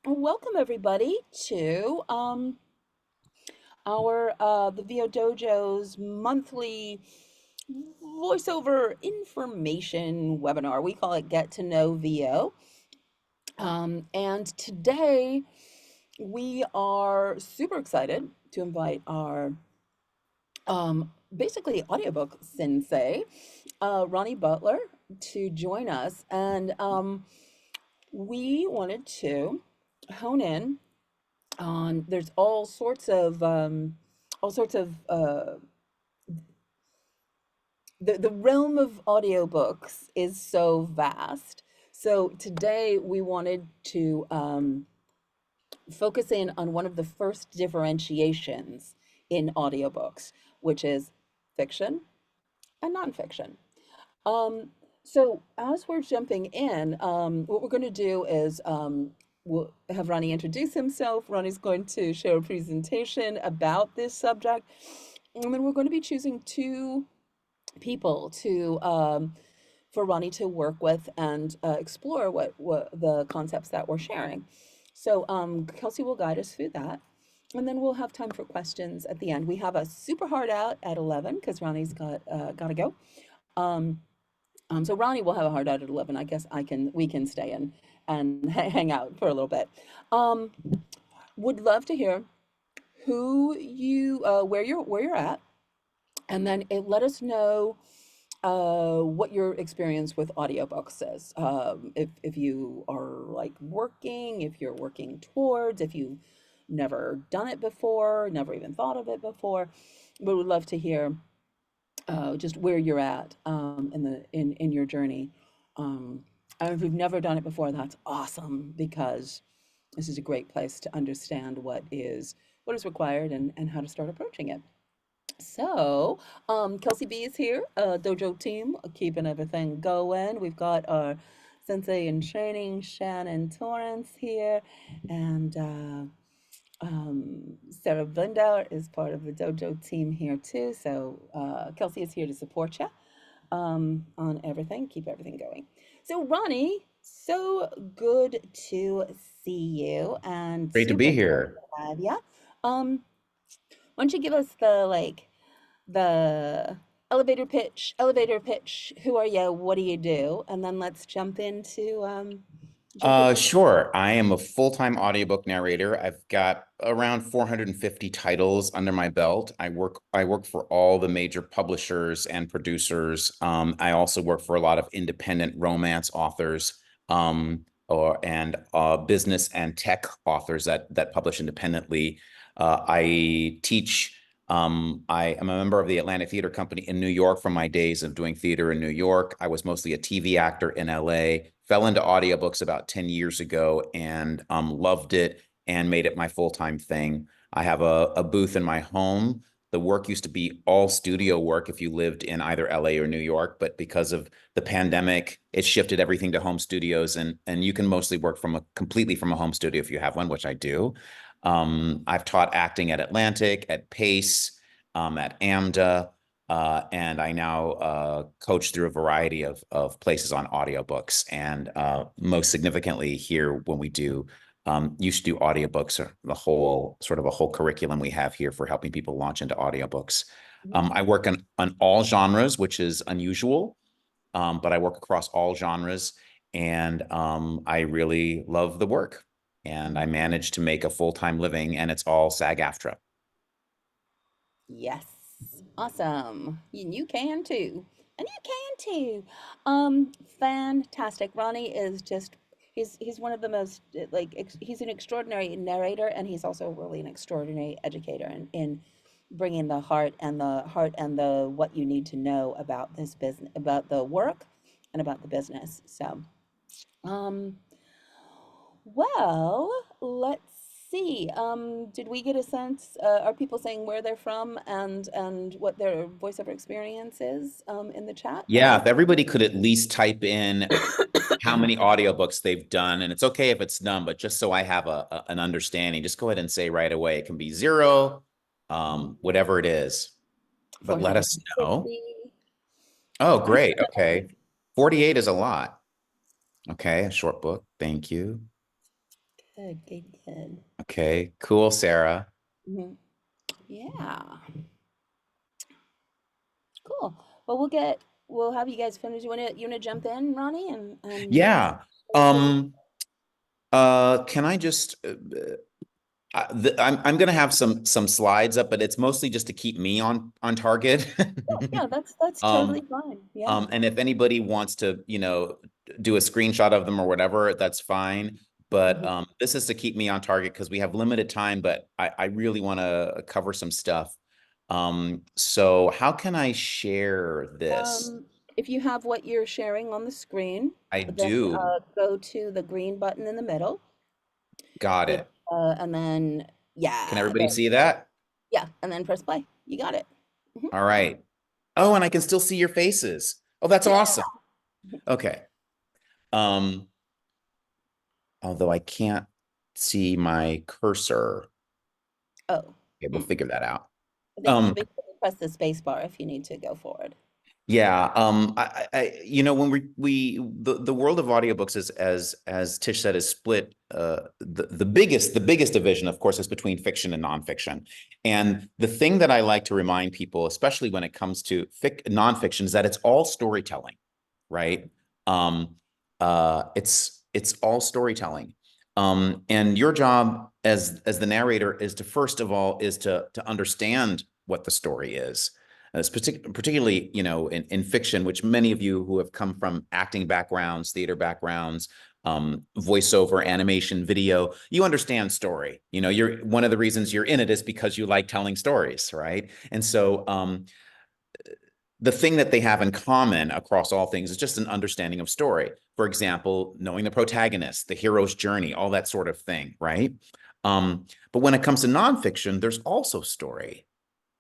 Welcome everybody to our the VO Dojo's monthly voiceover information webinar. We call it Get to Know VO. And today we are super excited to invite our basically audiobook sensei, Ronnie Butler, to join us. And we wanted to hone in on there's all sorts of the realm of audiobooks is so vast. So today we wanted to focus in on one of the first differentiations in audiobooks, which is fiction and nonfiction. Um, so as we're jumping in, what we're going to do is we'll have Ronnie introduce himself. Ronnie's going to share a presentation about this subject, and then we're going to be choosing two people to for Ronnie to work with and explore what the concepts that we're sharing. So Kelsey will guide us through that. And then we'll have time for questions at the end. We have a super hard out at 11 because Ronnie's got to go. Um, so Ronnie will have a hard out at 11. I guess we can stay in and hang out for a little bit. Um, would love to hear where you're at, and then let us know what your experience with audiobooks is. If you are like working, if you're working towards, if you've never done it before, never even thought of it before, we would love to hear just where you're at in your journey. And if you've never done it before, that's awesome because this is a great place to understand what is required and how to start approaching it. So, Kelsey B is here, Dojo team, keeping everything going. We've got our sensei in training, Shannon Torrance here, and Sarah Blindauer is part of the Dojo team here too. So, Kelsey is here to support you on everything, keep everything going. So, Ronnie, so good to see you and Great to super be excited here. to have you. Why don't you give us the elevator pitch. Who are you? What do you do? And then let's jump into it. Sure. I am a full-time audiobook narrator. I've got around 450 titles under my belt. I work for all the major publishers and producers. I also work for a lot of independent romance authors, and business and tech authors that publish independently. I teach. I am a member of the Atlantic Theater Company in New York from my days of doing theater in New York. I was mostly a TV actor in LA, fell into audiobooks about 10 years ago and loved it and made it my full-time thing. I have a booth in my home. The work used to be all studio work if you lived in either LA or New York, but because of the pandemic, it shifted everything to home studios, and you can mostly work completely from a home studio if you have one, which I do. I've taught acting at Atlantic, at Pace, at AMDA, and I now coach through a variety of places on audiobooks. And most significantly here when we do You Should Do Audiobooks, or the whole sort of a whole curriculum we have here for helping people launch into audiobooks. I work on all genres, which is unusual, but I work across all genres, and I really love the work. And I managed to make a full-time living, and it's all SAG-AFTRA. Yes. Awesome. And you can too. And you can too. Fantastic. Ronnie is just he's one of the most he's an extraordinary narrator, and he's also really an extraordinary educator in bringing the what you need to know about this business, about the work and about the business. So, um well, let's see. Did we get a sense? Are people saying where they're from and what their voiceover experience is in the chat? Yeah, if everybody could at least type in how many audiobooks they've done, and it's okay if it's none, but just so I have an understanding, just go ahead and say right away. It can be zero, whatever it is, but let us know. 460. Oh, great. Okay. 48 is a lot. Okay, a short book. Thank you. Good, good, good. Okay, cool, Sarah. Mhm. Yeah, cool. Well, we'll have you guys finish. You wanna jump in, Ronnie, and Yeah. go through. Um, can I just I'm gonna have some slides up, but it's mostly just to keep me on target. Yeah, that's totally Um, fine. Yeah. and if anybody wants to, do a screenshot of them or whatever, that's fine. But Mhm. this is to keep me on target because we have limited time, but I really want to cover some stuff. So how can I share this? If you have what you're sharing on the screen, I then do. go to the green button in the middle, Got which it. and then Can yeah, everybody see that? yeah, and then press play. You got it. Mhm. All right. Oh, and I can still see your faces. Oh, that's Yeah. awesome. Okay. Um, although I can't see my cursor. Oh. Okay, we'll Hmm. figure that out. I think you Um, basically press the space bar if you need to go forward. yeah, when the world of audiobooks is, as Tish said, is split. The biggest division, of course, is between fiction and nonfiction. And the thing that I like to remind people, especially when it comes to nonfiction, is that it's all storytelling, right? Um, it's all storytelling. And your job as the narrator is to, first of all, is to understand what the story is. It's particularly, in fiction, which many of you who have come from acting backgrounds, theater backgrounds, voiceover, animation, video, you understand story. You're one of the reasons you're in it is because you like telling stories, right? And so, the thing that they have in common across all things is just an understanding of story. For example, knowing the protagonist, the hero's journey, all that sort of thing, right? But when it comes to nonfiction, there's also story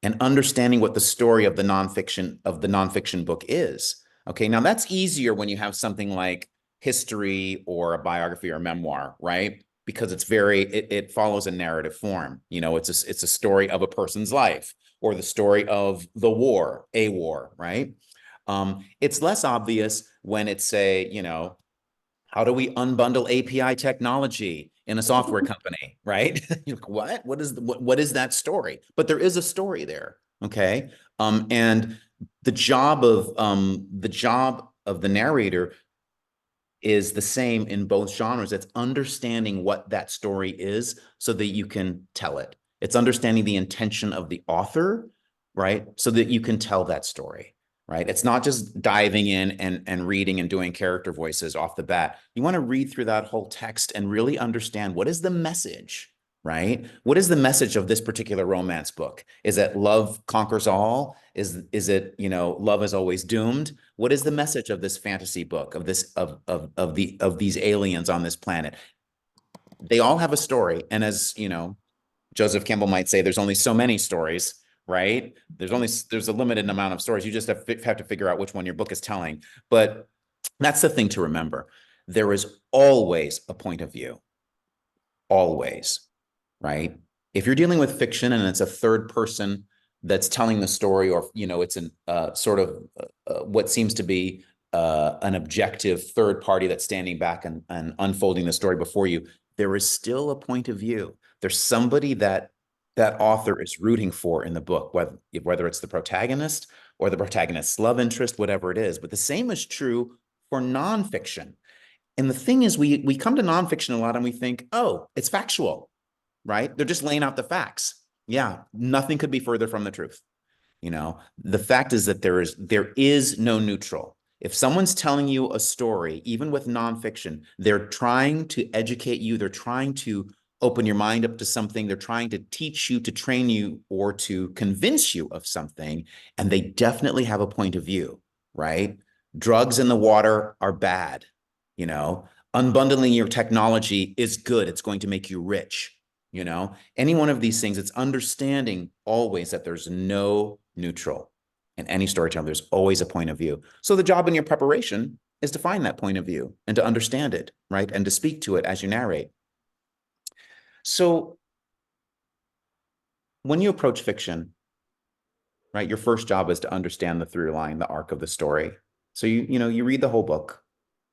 and understanding what the story of the nonfiction book is. Okay, now that's easier when you have something like history or a biography or memoir, right? Because it follows a narrative form. It's a story of a person's life or the story of a war, right? It's less obvious when it's, say, how do we unbundle API technology in a software company, right? You're like, what? What is that story? But there is a story there, okay? And the job of the narrator is the same in both genres. It's understanding what that story is so that you can tell it. It's understanding the intention of the author, right? So that you can tell that story, right? It's not just diving in and reading and doing character voices off the bat. You want to read through that whole text and really understand what is the message, right? What is the message of this particular romance book? Is it love conquers all? Is it, love is always doomed? What is the message of this fantasy book, of this of these aliens on this planet? They all have a story, and as Joseph Campbell might say, there's only so many stories, right? There's a limited amount of stories. You just have to figure out which one your book is telling. But that's the thing to remember. There is always a point of view, always, right? If you're dealing with fiction and it's a third person that's telling the story, or it's an sort of what seems to be an objective third party that's standing back and unfolding the story before you, there is still a point of view. There's somebody that author is rooting for in the book, whether it's the protagonist or the protagonist's love interest, whatever it is. But the same is true for nonfiction. And the thing is, we come to nonfiction a lot and we think, oh, it's factual, right? They're just laying out the facts. Yeah, nothing could be further from the truth. The fact is that there is no neutral. If someone's telling you a story, even with nonfiction, they're trying to educate you. They're trying to open your mind up to something. They're trying to teach you, to train you, or to convince you of something. And they definitely have a point of view, right? Drugs in the water are bad. You know, Unbundling your technology is good. It's going to make you rich. Any one of these things, it's understanding always that there's no neutral in any storytelling. There's always a point of view. So the job in your preparation is to find that point of view and to understand it, right? And to speak to it as you narrate. So when you approach fiction, right, your first job is to understand the through line, the arc of the story. So you read the whole book.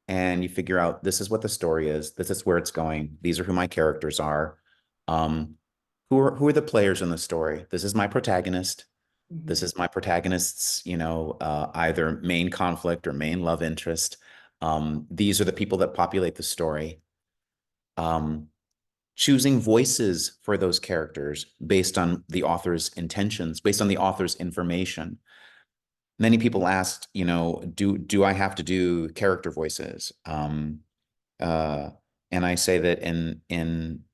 and you figure out this is what the story is, this is where it's going, these are who my characters are. Who are the players in the story? This is my protagonist. This Mhm. is my protagonist's, either main conflict or main love interest. These are the people that populate the story. Um, Choosing voices for those characters based on the author's intentions, based on the author's information. Many people asked, do I have to do character voices? Uh, and I say that in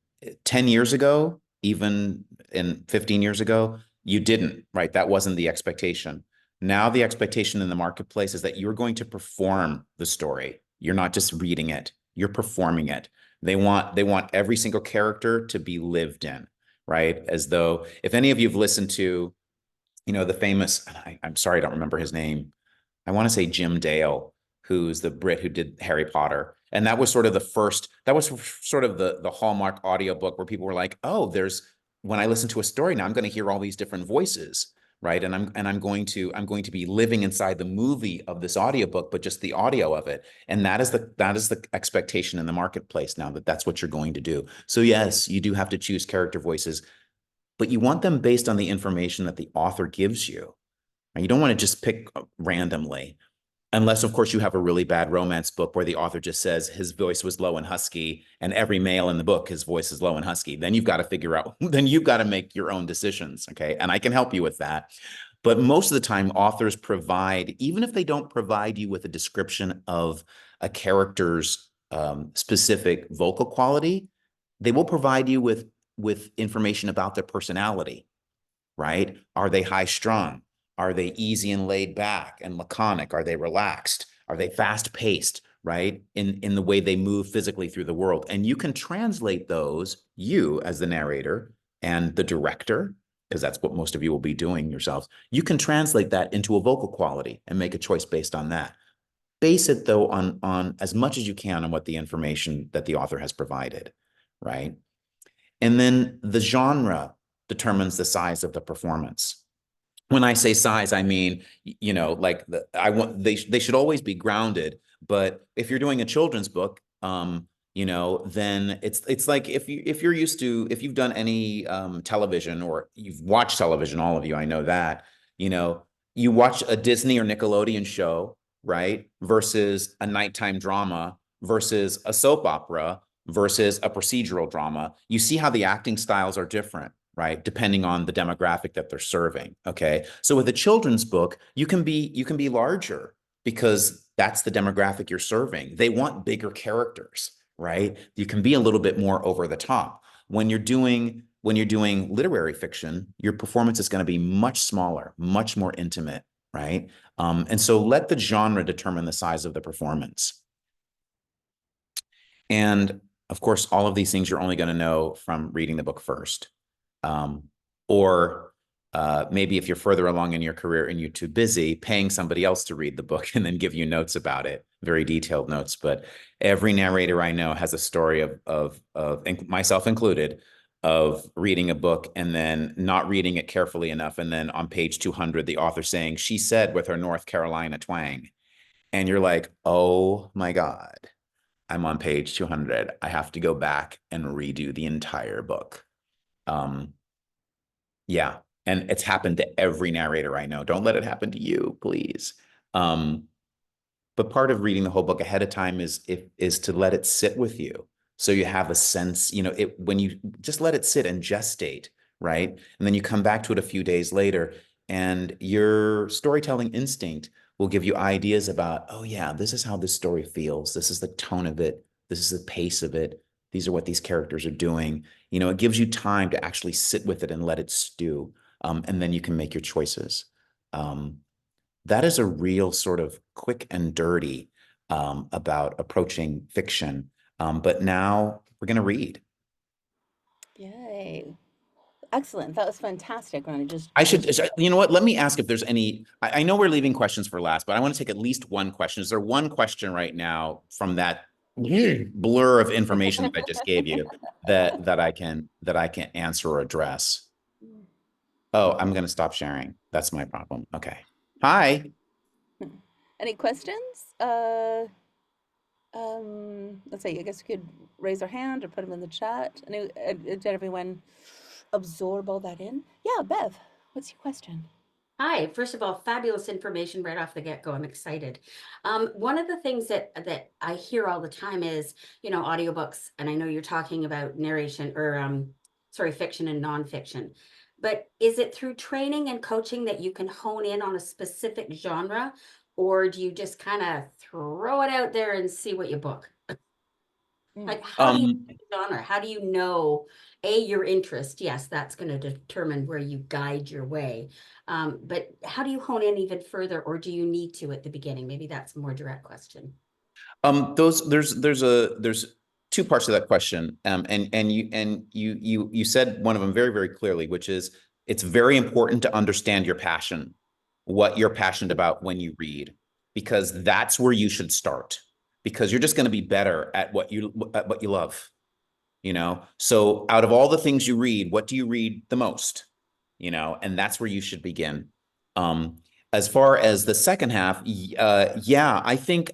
10 years ago, even in 15 years ago, you didn't, right? That wasn't the expectation. Now the expectation in the marketplace is that you're going to perform the story. You're not just reading it, you're performing it. They want every single character to be lived in, right? As though if any of you've listened to, the famous, I'm sorry, I don't remember his name. I want to say Jim Dale, who's the Brit who did Harry Potter. And that was sort of the hallmark audiobook where people were like, oh, when I listen to a story now, I'm going to hear all these different voices, right? And I'm going to be living inside the movie of this audiobook, but just the audio of it. And that is the expectation in the marketplace now, that that's what you're going to do. So yes, you do have to choose character voices, but you want them based on the information that the author gives you. You don't want to just pick randomly, unless, of course, you have a really bad romance book where the author just says his voice was low and husky, and every male in the book, his voice is low and husky. Then you've got to figure out, then you've got to make your own decisions. Okay. And I can help you with that. But most of the time, authors provide, even if they don't provide you with a description of a character's specific vocal quality, they will provide you with information about their personality, right? Are they high strung? Are they easy and laid back and laconic? Are they relaxed? Are they fast paced, right? In the way they move physically through the world. And you can translate those, you as the narrator and the director, because that's what most of you will be doing yourselves. You can translate that into a vocal quality and make a choice based on that. Base it though on as much as you can on what the information that the author has provided, right? And then the genre determines the size of the performance. When I say size, I mean, like they should always be grounded. But if you're doing a children's book, then it's like if you've done any television, or you've watched television, all of you, I know that, you know, you watch a Disney or Nickelodeon show, right? Versus a nighttime drama, versus a soap opera, versus a procedural drama. You see how the acting styles are different, right? Depending on the demographic that they're serving. Okay. So with a children's book, you can be larger because that's the demographic you're serving. They want bigger characters, right? You can be a little bit more over the top. When you're doing literary fiction, your performance is going to be much smaller, much more intimate, right? And so let the genre determine the size of the performance. And of course, all of these things you're only going to know from reading the book first. Um, or maybe if you're further along in your career and you're too busy, paying somebody else to read the book and then give you notes about it, very detailed notes. But every narrator I know has a story of myself included, of reading a book and then not reading it carefully enough. And then on page 200, the author saying, she said with her North Carolina twang. And you're like, oh my God, I'm on page 200. I have to go back and redo the entire book. Um, yeah. And it's happened to every narrator I know. Don't let it happen to you, please. Um, but part of reading the whole book ahead of time is to let it sit with you. So you have a sense, when you just let it sit and gestate, right? And then you come back to it a few days later, and your storytelling instinct will give you ideas about, oh yeah, this is how this story feels. This is the tone of it. This is the pace of it. These are what these characters are doing. It gives you time to actually sit with it and let it stew. And then you can make your choices. Um, that is a real sort of quick and dirty about approaching fiction. But now we're going to read. Yay. Excellent. That was fantastic, Ronnie. I should, Just you know what? Let me ask if there's any. I know we're leaving questions for last, but I want to take at least one question. Is there one question right now from that blur of information that I just gave you that I can answer or address? Oh, I'm going to stop sharing. That's my problem. Okay. Hi. any questions? Let's see, I guess we could raise our hand or put them in the chat. Did everyone absorb all that in? Yeah, Bev, what's your question? Hi, first of all, fabulous information right off the get-go. I'm excited. One of the things that I hear all the time is, audiobooks, and I know you're talking about narration or sorry, fiction and nonfiction. But is it through training and coaching that you can hone in on a specific genre, or do you just kind of throw it out there and see what you book? Like, how do you pick a genre? How do you know, your interest? Yes, that's going to determine where you guide your way. But how do you hone in even further, or do you need to at the beginning? Maybe that's a more direct question. There's two parts to that question. You said one of them very, very clearly, which is it's very important to understand your passion, what you're passionate about when you read, because that's where you should start, because you're just going to be better at what you love. So out of all the things you read, what do you read the most? And that's where you should begin. As far as the second half, yeah, I think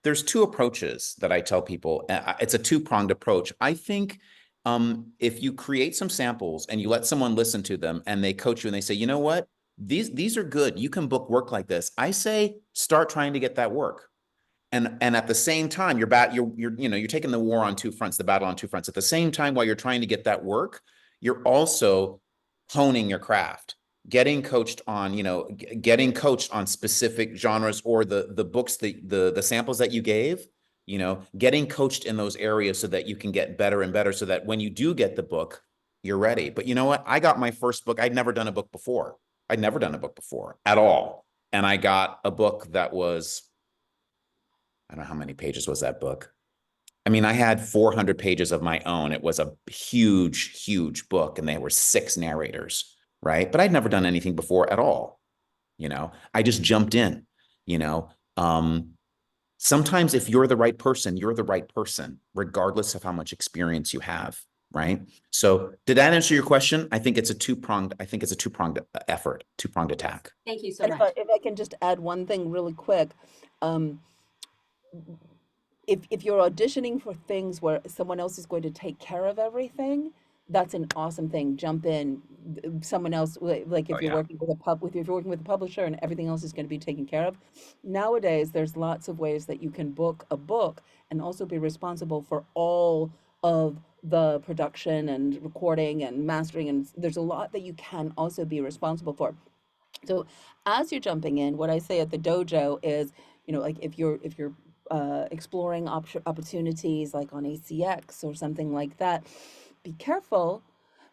there's two approaches that I tell people. It's a two-pronged approach. I think if you create some samples and you let someone listen to them and they coach you and they say, you know what, these are good. You can book work like this. I say start trying to get that work. And at the same time, you're taking the war on two fronts, the battle on two fronts. At the same time, while you're trying to get that work, you're also honing your craft, getting coached on, getting coached on specific genres or the books, the samples that you gave, getting coached in those areas so that you can get better and better, so that when you do get the book, you're ready. But you know what? I got my first book. I'd never done a book before. I'd never done a book before at all. And I got a book that was, I don't know how many pages was that book. I mean, I had 400 pages of my own. It was a huge, huge book, and there were 6 narrators, right? But I'd never done anything before at all. I just jumped in, you know. Sometimes if you're the right person, you're the right person, regardless of how much experience you have, right? So did that answer your question? I think it's a two-pronged effort, two-pronged attack. Thank you so And much. if I can just add one thing really quick, um, if you're auditioning for things where someone else is going to take care of everything, that's an awesome thing. Jump in. Someone else, like Oh if you're yeah. working with if you're working with a publisher and everything else is going to be taken care of. Nowadays, there's lots of ways that you can book a book and also be responsible for all of the production and recording and mastering, and there's a lot that you can also be responsible for. So as you're jumping in, what I say at the dojo is, like if you're exploring opportunities like on ACX or something like that, be careful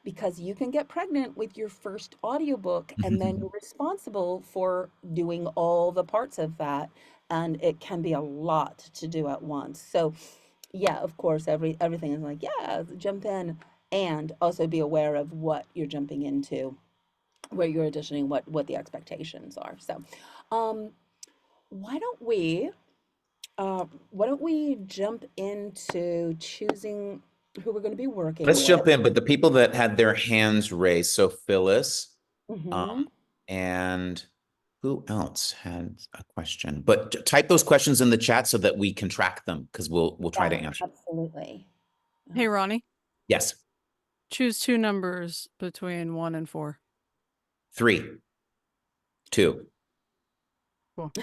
because you can get pregnant with your first audiobook and then you're responsible for doing all the parts of that, and it can be a lot to do at once. So yeah, of course, everything is like, yeah, jump in and also be aware of what you're jumping into, where you're auditioning, what the expectations are. So, um, why don't we why don't we jump into choosing who we're going to be working Let's with? jump in, but the people that had their hands raised, so Phyllis, Mm-hmm. and who else had a question? But type those questions in the chat so that we can track them, because we'll try to Yeah, answer. absolutely. Hey, Ronnie, Yes, choose 2 numbers between 1 and 4. 3, 2. Cool.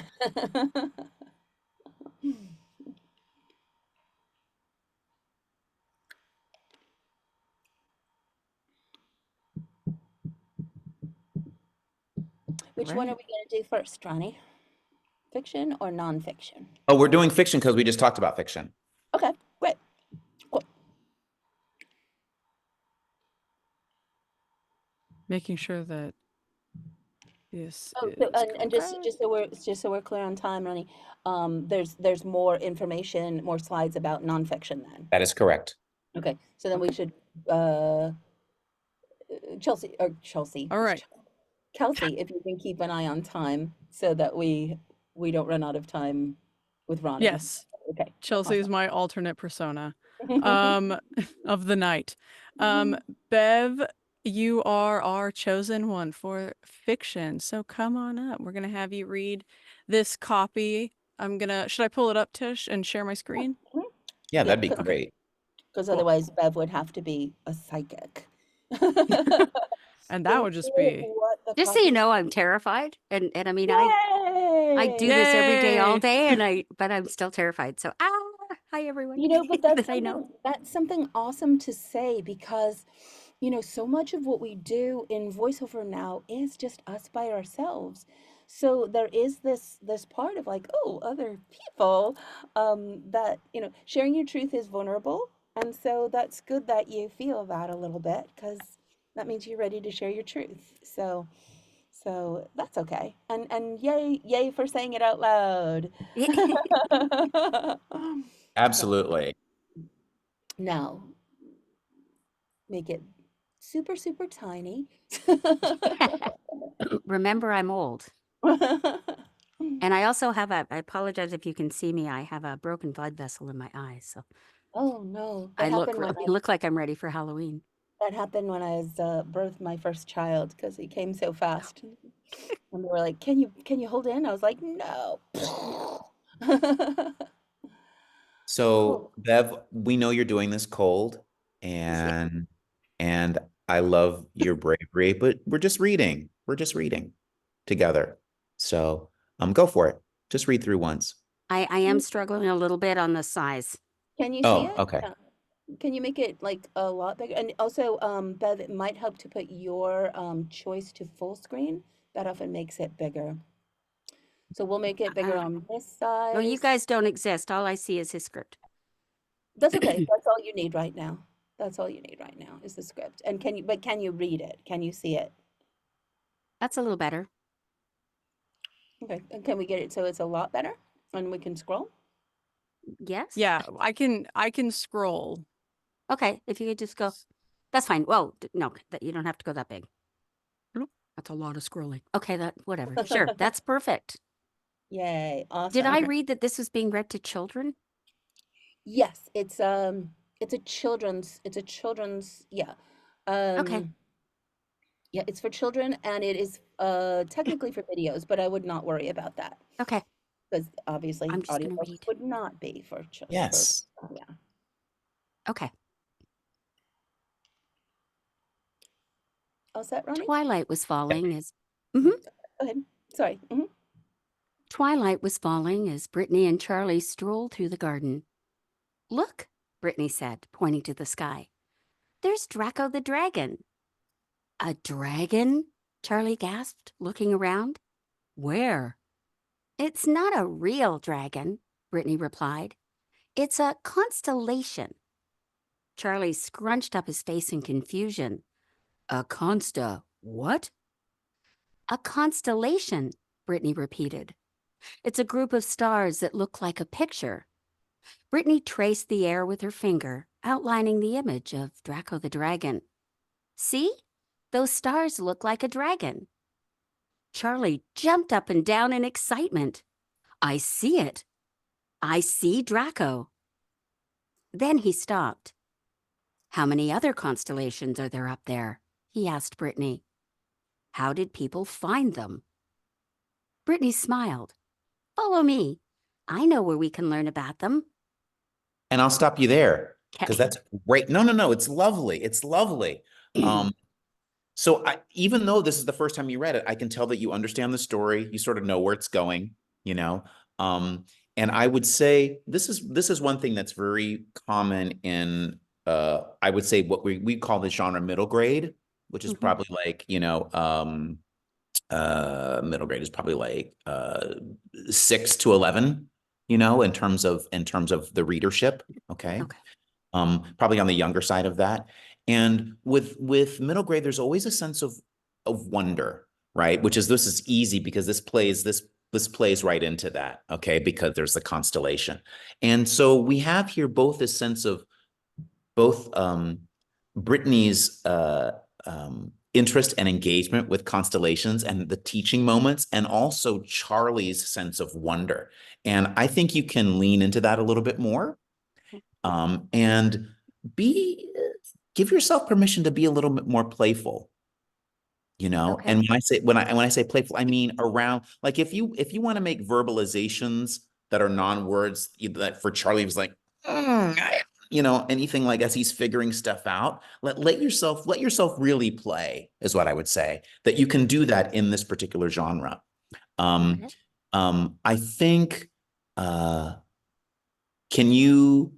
Which one are Right. we going to do first, Ronnie? Fiction or nonfiction? Oh, we're doing fiction because we just talked about fiction. Okay, great. Cool. Making sure that this Oh, so, is and correct. just so we're clear on time, Ronnie, there's more information, more slides about nonfiction then. That is correct. Okay, so then we Okay. should Chelsea. All right. Kelsey, if you can keep an eye on time so that we don't run out of time with Ronnie. Yes. Okay. Chelsea is Awesome. my alternate persona of the night. Bev, you are our chosen one for fiction. So come on up. We're going to have you read this copy should I pull it up, Tish, and share my screen? Yeah, Yeah, that'd be great. because Cool. otherwise Bev would have to be a psychic. And that would just be What the Just so fuck you is- know, I'm terrified. And I mean, I do Yay! this every day, all Yay! day, but I'm still terrified. So, hi everyone. You know, but That I know. that's something awesome to say because, you know, so much of what we do in voiceover now is just us by ourselves. So there is this part of like, oh, other people, that, you know, sharing your truth is vulnerable. And so that's good that you feel that a little bit because that means you're ready to share your truth. So that's okay. And yay for saying it out loud. Absolutely. Now, make it super, super tiny. Remember, I'm old. And I also have I apologize if you can see me. I have a broken blood vessel in my eye. So Oh no, I look like I'm ready for Halloween. that happened when I was birthed my first child because he came so fast. And they were like, can you hold in?" I was like, "No." So Cool. Bev, we know you're doing this cold, and I love your bravery, but we're just reading. We're just reading together. So go for it. Just read through once. I am struggling a little bit on the size. Can you see Oh, it? okay. Yeah. Can you make it like a lot bigger? And also, Bev, it might help to put your choice to full screen. That often makes it bigger. So we'll make it bigger on this No, you size. guys don't exist. All I see is his script. That's okay. That's all you need right now. That's all you need right now is the script. And can you read it? Can you see it? That's a little better. Okay. And can we get it so it's a lot better and we can scroll? Yes. yeah, I can scroll. Okay. If you could just go, that's fine. Well, no, you don't have to go that big. Nope. That's a lot of scrolling. Okay, whatever. Sure, that's perfect. Yay. Did I Awesome. read that this was being read to children? Yes, it's a children's, yeah. Okay. Yeah, it's for children and it is technically for videos, but I would not worry about that Okay. because obviously I'm just gonna audiobooks read. would not be for children. Yes. Yeah. Okay. All set, Ronnie? Twilight was falling as Go ahead. Sorry. Twilight was falling as Brittany and Charlie strolled through the garden. Look, Brittany said, pointing to the sky. There's Draco the dragon. A dragon? Charlie gasped, looking around. Where? It's not a real dragon, Brittany replied. It's a constellation. Charlie scrunched up his face in confusion. A what? A constellation, Brittany repeated. It's a group of stars that look like a picture. Brittany traced the air with her finger, outlining the image of Draco the dragon. See? Those stars look like a dragon. Charlie jumped up and down in excitement. I see it. I see Draco. Then he stopped. How many other constellations are there up there? He asked Brittany. How did people find them? Brittany smiled. Follow me. I know where we can learn about them. And I'll stop you there because Okay. that's great. No, it's lovely. It's lovely. So even though this is the first time you read it, I can tell that you understand the story. You sort of know where it's going, you know. And I would say this is one thing that's very common in I would say what we call the genre middle grade, which is probably like, middle grade is probably like 6 to 11, in terms of the readership. Okay. Probably on the younger side of that. And with middle grade, there's always a sense of wonder, right? This is easy because this plays right into that, okay? Because there's the constellation. And so we have here both this sense of both Brittany's interest and engagement with constellations and the teaching moments, and also Charlie's sense of wonder. And I think you can lean into that a little bit more. And give yourself permission to be a little bit more playful, Okay. And when I say playful, I mean around, like if you want to make verbalizations that are non-words, that for Charlie was like, anything like as he's figuring stuff out, let yourself really play is what I would say, that you can do that in this particular genre. I think, can you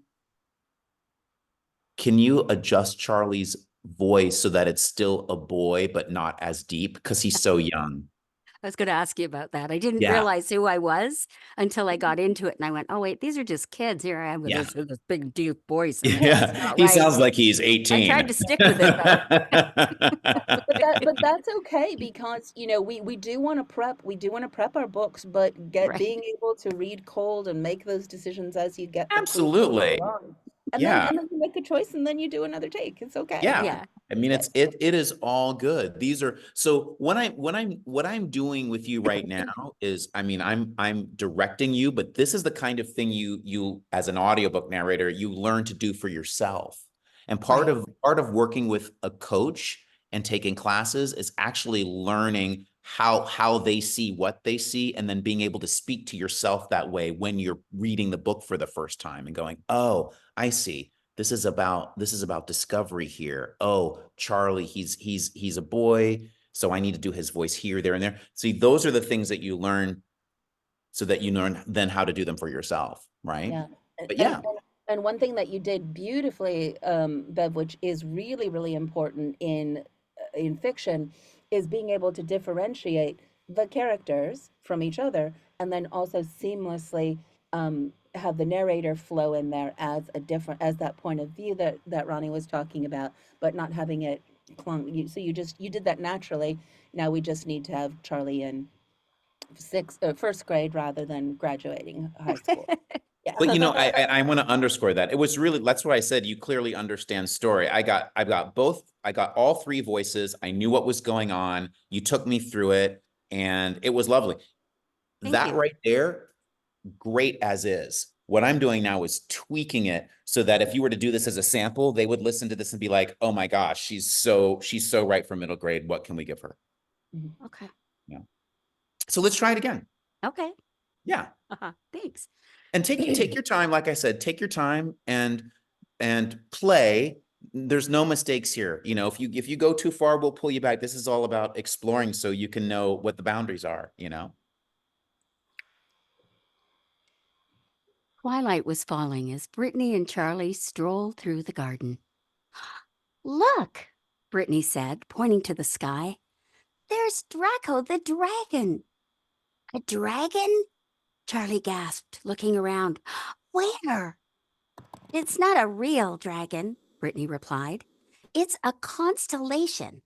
adjust Charlie's voice so that it's still a boy, but not as deep? Because he's so young. I was going to ask you about that. I didn't Yeah. realize who I was until I got into it, and I went, "Oh wait, these are just kids." Here I am with Yeah. this big deep voice. And Yeah, not he right. sounds like he's 18. I tried to stick with it though. But that's okay, because we do want to prep our books, but Right. being able to read cold and make those decisions as you get the clues Absolutely. along. And Yeah. then you make a choice, and then you do another take. It's okay. Yeah. I mean, it is all good. These are, so what I'm doing with you right now is, I mean, I'm directing you, but this is the kind of thing you as an audiobook narrator, you learn to do for yourself. And part of working with a coach and taking classes is actually learning how they see what they see, and then being able to speak to yourself that way when you're reading the book for the first time and going, oh, I see. This is about discovery here. Oh, Charlie, he's a boy, so I need to do his voice here, there, and there. See, those are the things that you learn, so that you learn then how to do them for yourself, right? Yeah. But yeah. And one thing that you did beautifully, Bev, which is really, really important in fiction, is being able to differentiate the characters from each other, and then also seamlessly have the narrator flow in there as that point of view that Ronnie was talking about, but not having it clung. So you did that naturally. Now we just need to have Charlie in first grade rather than graduating high school. Yeah. But I want to underscore that. It was really, that's what I said. You clearly understand story. I got all three voices. I knew what was going on. You took me through it, and it was lovely. That right there, great as is. What I'm doing now is tweaking it so that if you were to do this as a sample, they would listen to this and be like, oh my gosh, she's so right for middle grade. What can we give her? Okay. Yeah. So let's try it again. Okay. Yeah. Thanks. And take your time. Like I said, take your time and play. There's no mistakes here. If you go too far, we'll pull you back. This is all about exploring so you can know what the boundaries are, Twilight was falling as Brittany and Charlie strolled through the garden. "Look," Brittany said, pointing to the sky. "There's Draco the dragon." "A dragon?" Charlie gasped, looking around. "Where?" "It's not a real dragon," Brittany replied. "It's a constellation."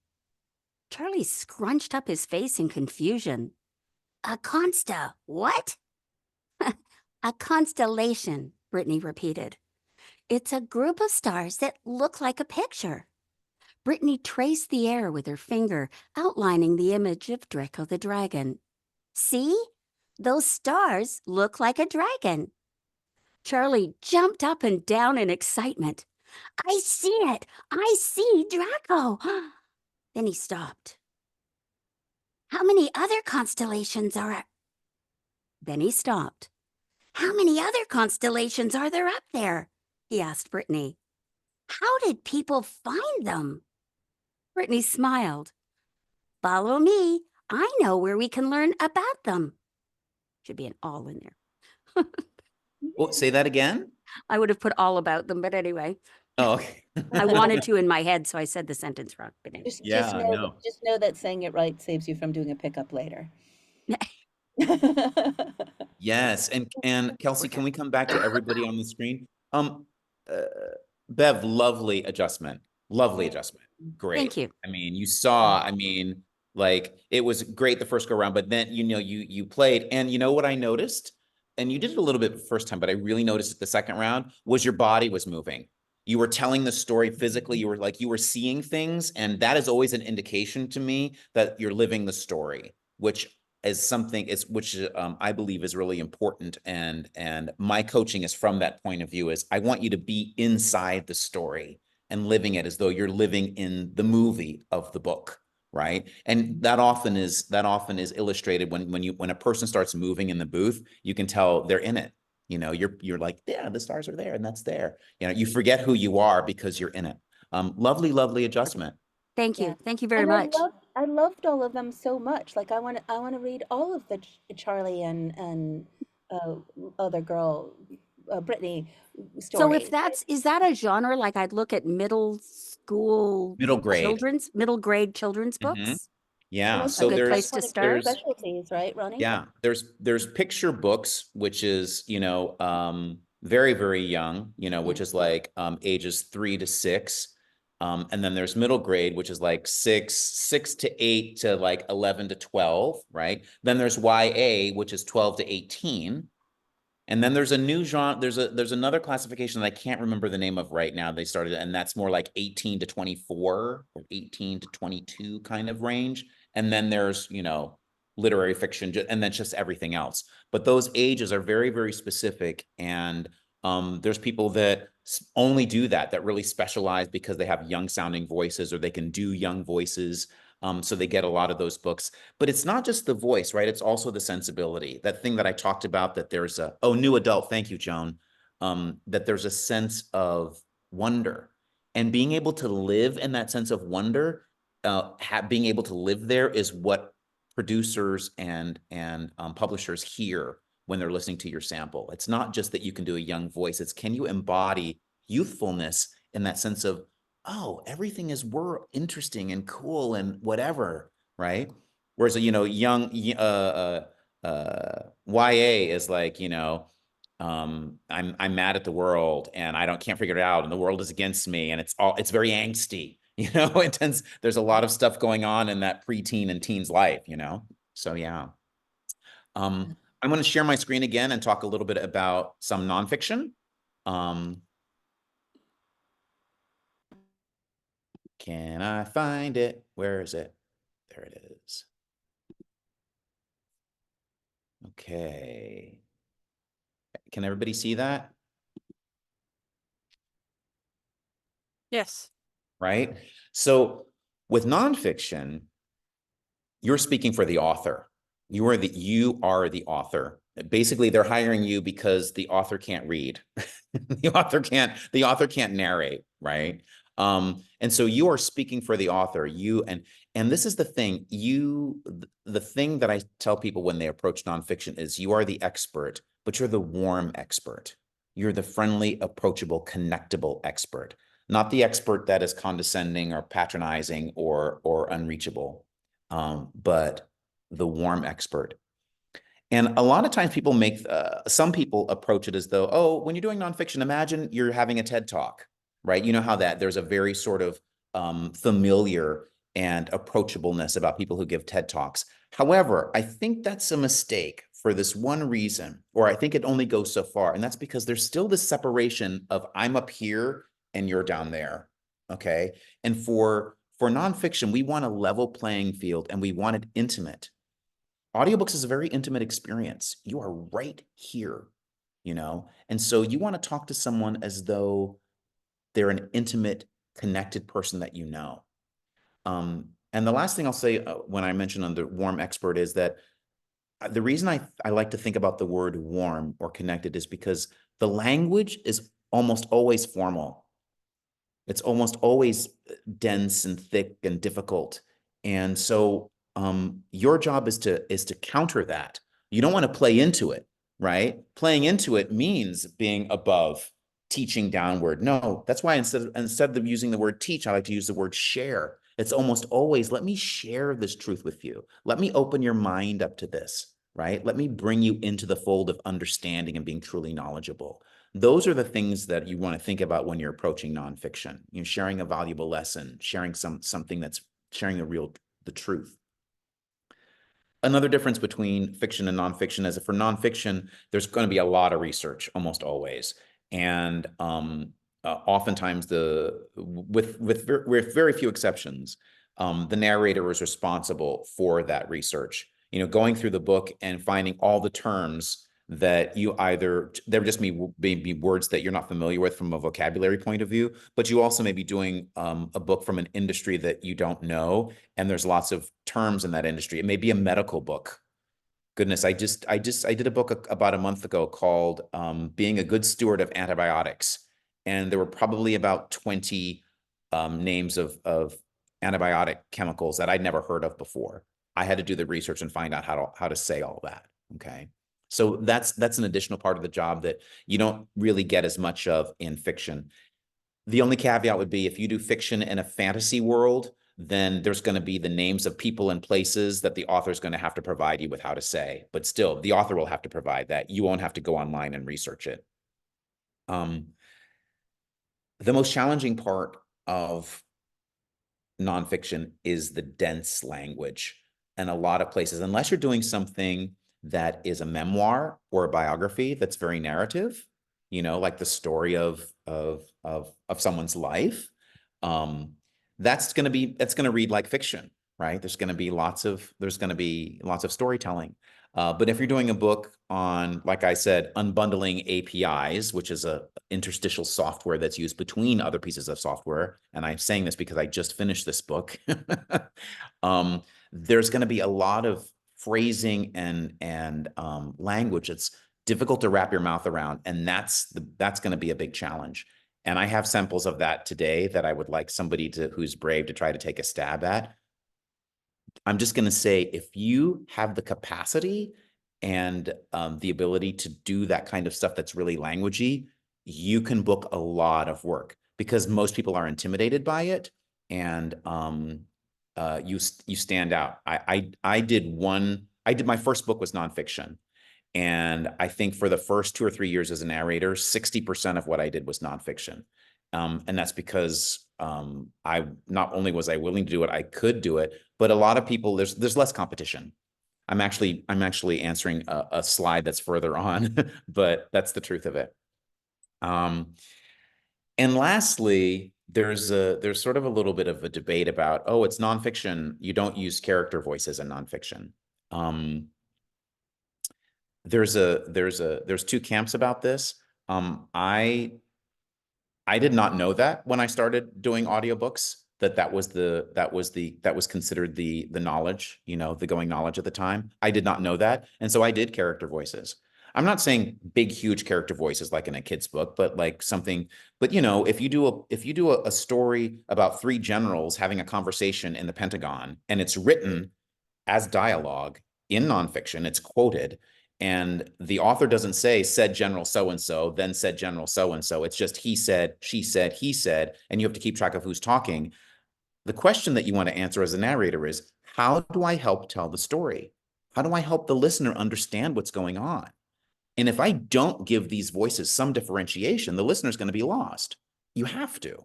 Charlie scrunched up his face in confusion. "A what?" "A constellation," Brittany repeated. "It's a group of stars that look like a picture." Brittany traced the air with her finger, outlining the image of Draco the dragon. "See? Those stars look like a dragon." Charlie jumped up and down in excitement. "I see it! I see Draco!" Then he stopped. "How many other constellations are..." Then he stopped. "How many other constellations are there up there?" he asked Brittany. "How did people find them?" Brittany smiled. "Follow me. I know where we can learn about them." Should be an all in there. Well, say that again. I would have put all about them, but anyway. Oh, okay. I wanted to in my head, so I said the sentence wrong. But anyway. Just know that saying it right saves you from doing a pickup later. Yes. And Kelsey, can we come back to everybody on the screen? Bev, lovely adjustment. Great. Thank you. I mean, you saw, like, it was great the first go around, but then, you played, and you know what I noticed? And you did it a little bit the first time, but I really noticed it the second round, was your body was moving. You were telling the story physically. You were seeing things. And that is always an indication to me that you're living the story, which is something I believe is really important. And my coaching is from that point of view, is I want you to be inside the story and living it as though you're living in the movie of the book. Right. And that often is illustrated when a person starts moving in the booth, you can tell they're in it. You know, you're like, yeah, the stars are there and that's there. You know, you forget who you are because you're in it. Lovely, lovely adjustment. Thank Yeah. you. Thank you very And much. I loved all of them so much. Like I want to read all of the Charlie and uh, other girl, Brittany So if stories. is that a genre? Like I'd look at Middle grade. middle grade children's Hmm. books. Yeah. Most A So of good that's place to one of your start. specialties, right, Ronnie? yeah, there's picture books, which is, you know, very, very young, you know, which is like ages 3 to 6. And then there's middle grade, which is like 6 to 8 to like 11 to 12, right? Then there's YA, which is 12 to 18. And then there's a new genre, there's another classification that I can't remember the name of right now. They started, and that's more like 18 to 24 or 18 to 22 kind of range. And then there's, you know, literary fiction, and then just everything else. But those ages are very, very specific. And there's people that only do that, that really specialize because they have young sounding voices or they can do young voices. So they get a lot of those books. But it's not just the voice, right? It's also the sensibility. That thing that I talked about, that there's a, oh, new adult, thank you, Joan. That there's a sense of wonder. And being able to live in that sense of wonder, being able to live there is what producers and publishers hear when they're listening to your sample. It's not just that you can do a young voice, it's can you embody youthfulness in that sense of, oh, everything is interesting and cool and whatever, right? Whereas, you know, young YA is like, you know, I'm mad at the world and I can't figure it out and the world is against me and it's very angsty, you know. There's a lot of stuff going on in that preteen and teen's life, you know. So yeah. I'm going to share my screen again and talk a little bit about some nonfiction. Can I find it? Where is it? There it is. Okay. Can everybody see that? Yes. Right? So with nonfiction, you're speaking for the author. You are the author. Basically, they're hiring you because the author can't read. the author can't narrate, right? And so you are speaking for the author. And this is the thing, the thing that I tell people when they approach nonfiction is you are the expert, but you're the warm expert. You're the friendly, approachable, connectable expert, not the expert that is condescending or patronizing or unreachable, but the warm expert. And a lot of times people some people approach it as though, oh, when you're doing nonfiction, imagine you're having a TED Talk, right? You know how there's a very sort of familiar and approachableness about people who give TED Talks. However, I think that's a mistake for this one reason, or I think it only goes so far. And that's because there's still this separation of I'm up here and you're down there. Okay. And for nonfiction, we want a level playing field and we want it intimate. Audiobooks is a very intimate experience. You are right here, you know? And so you want to talk to someone as though they're an intimate, connected person that you know. And the last thing I'll say when I mention on the warm expert is that the reason I like to think about the word warm or connected is because the language is almost always formal. It's almost always dense and thick and difficult. And so your job is to counter that. You don't want to play into it, right? Playing into it means being above, teaching downward. No, that's why instead of using the word teach, I like to use the word share. It's almost always, let me share this truth with you. Let me open your mind up to this, right? Let me bring you into the fold of understanding and being truly knowledgeable. Those are the things that you want to think about when you're approaching nonfiction. You know, sharing a valuable lesson, sharing something that's sharing the truth. Another difference between fiction and nonfiction is that for nonfiction, there's going to be a lot of research, almost always, and oftentimes with very few exceptions, the narrator is responsible for that research. You know, going through the book and finding all the terms that there just may be words that you're not familiar with from a vocabulary point of view, but you also may be doing a book from an industry that you don't know, and there's lots of terms in that industry. It may be a medical book, goodness, I did a book about a month ago called Being a Good Steward of Antibiotics. And there were probably about 20 names of antibiotic chemicals that I'd never heard of before. I had to do the research and find out how to say all that. Okay. So that's an additional part of the job that you don't really get as much of in fiction. The only caveat would be if you do fiction in a fantasy world, then there's going to be the names of people and places that the author is going to have to provide you with how to say. But still, the author will have to provide that. You won't have to go online and research it. The most challenging part of nonfiction is the dense language. And a lot of places, unless you're doing something that is a memoir or a biography that's very narrative, like the story of someone's life, that's going to read like fiction, right? There's going to be lots of storytelling. But if you're doing a book on, like I said, unbundling APIs, which is a interstitial software that's used between other pieces of software, and I'm saying this because I just finished this book, there's going to be a lot of phrasing and language that's difficult to wrap your mouth around, and that's going to be a big challenge. And I have samples of that today that I would like somebody who's brave to try to take a stab at. I'm just going to say, if you have the capacity and the ability to do that kind of stuff that's really languagey, you can book a lot of work because most people are intimidated by it, and you stand out. I did my first book was nonfiction, and I think for the first 2 or 3 years as a narrator, 60% of what I did was nonfiction. And that's because I not only was I willing to do it, I could do it, but a lot of people, there's less competition. I'm actually answering a slide that's further on, but that's the truth of it. And lastly, there's sort of a little bit of a debate about, oh, it's nonfiction, you don't use character voices in nonfiction. There's two camps about this. I did not know that when I started doing audiobooks, that was considered the knowledge, the going knowledge at the time. I did not know that. And so I did character voices. I'm not saying big, huge character voices like in a kid's book, but like something, but if you do a story about 3 generals having a conversation in the Pentagon, and it's written as dialogue in nonfiction, it's quoted, and the author doesn't say said General so-and-so, then said General so-and-so. It's just he said, she said, he said, and you have to keep track of who's talking. The question that you want to answer as a narrator is, how do I help tell the story? How do I help the listener understand what's going on? And if I don't give these voices some differentiation, the listener's going to be lost. You have to,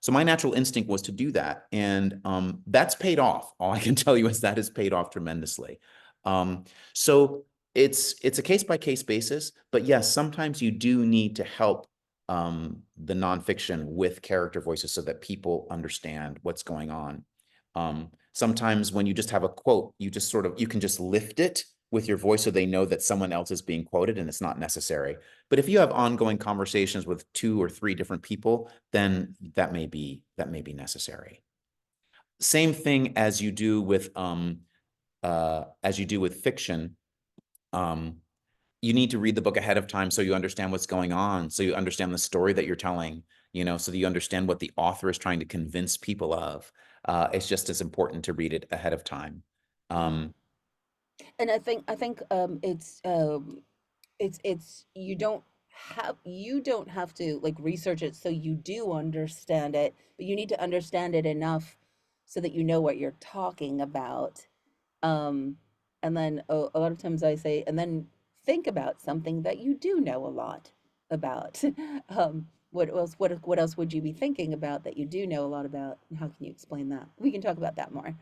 So my natural instinct was to do that. And that's paid off. All I can tell you is that has paid off tremendously. So it's a case-by-case basis, but yes, sometimes you do need to help the nonfiction with character voices so that people understand what's going on. Sometimes when you just have a quote, you can just lift it with your voice so they know that someone else is being quoted and it's not necessary. But if you have ongoing conversations with 2 or 3 different people, then that may be necessary. Same thing as you do with fiction. You need to read the book ahead of time so you understand what's going on, so you understand the story that you're telling, so that you understand what the author is trying to convince people of. It's just as important to read it ahead of time. And I think it's you don't have to like research it so you do understand it, but you need to understand it enough so that you know what you're talking about. And then a lot of times I say, and then think about something that you do know a lot about. What else would you be thinking about that you do know a lot about? And how can you explain that? We can talk about that more.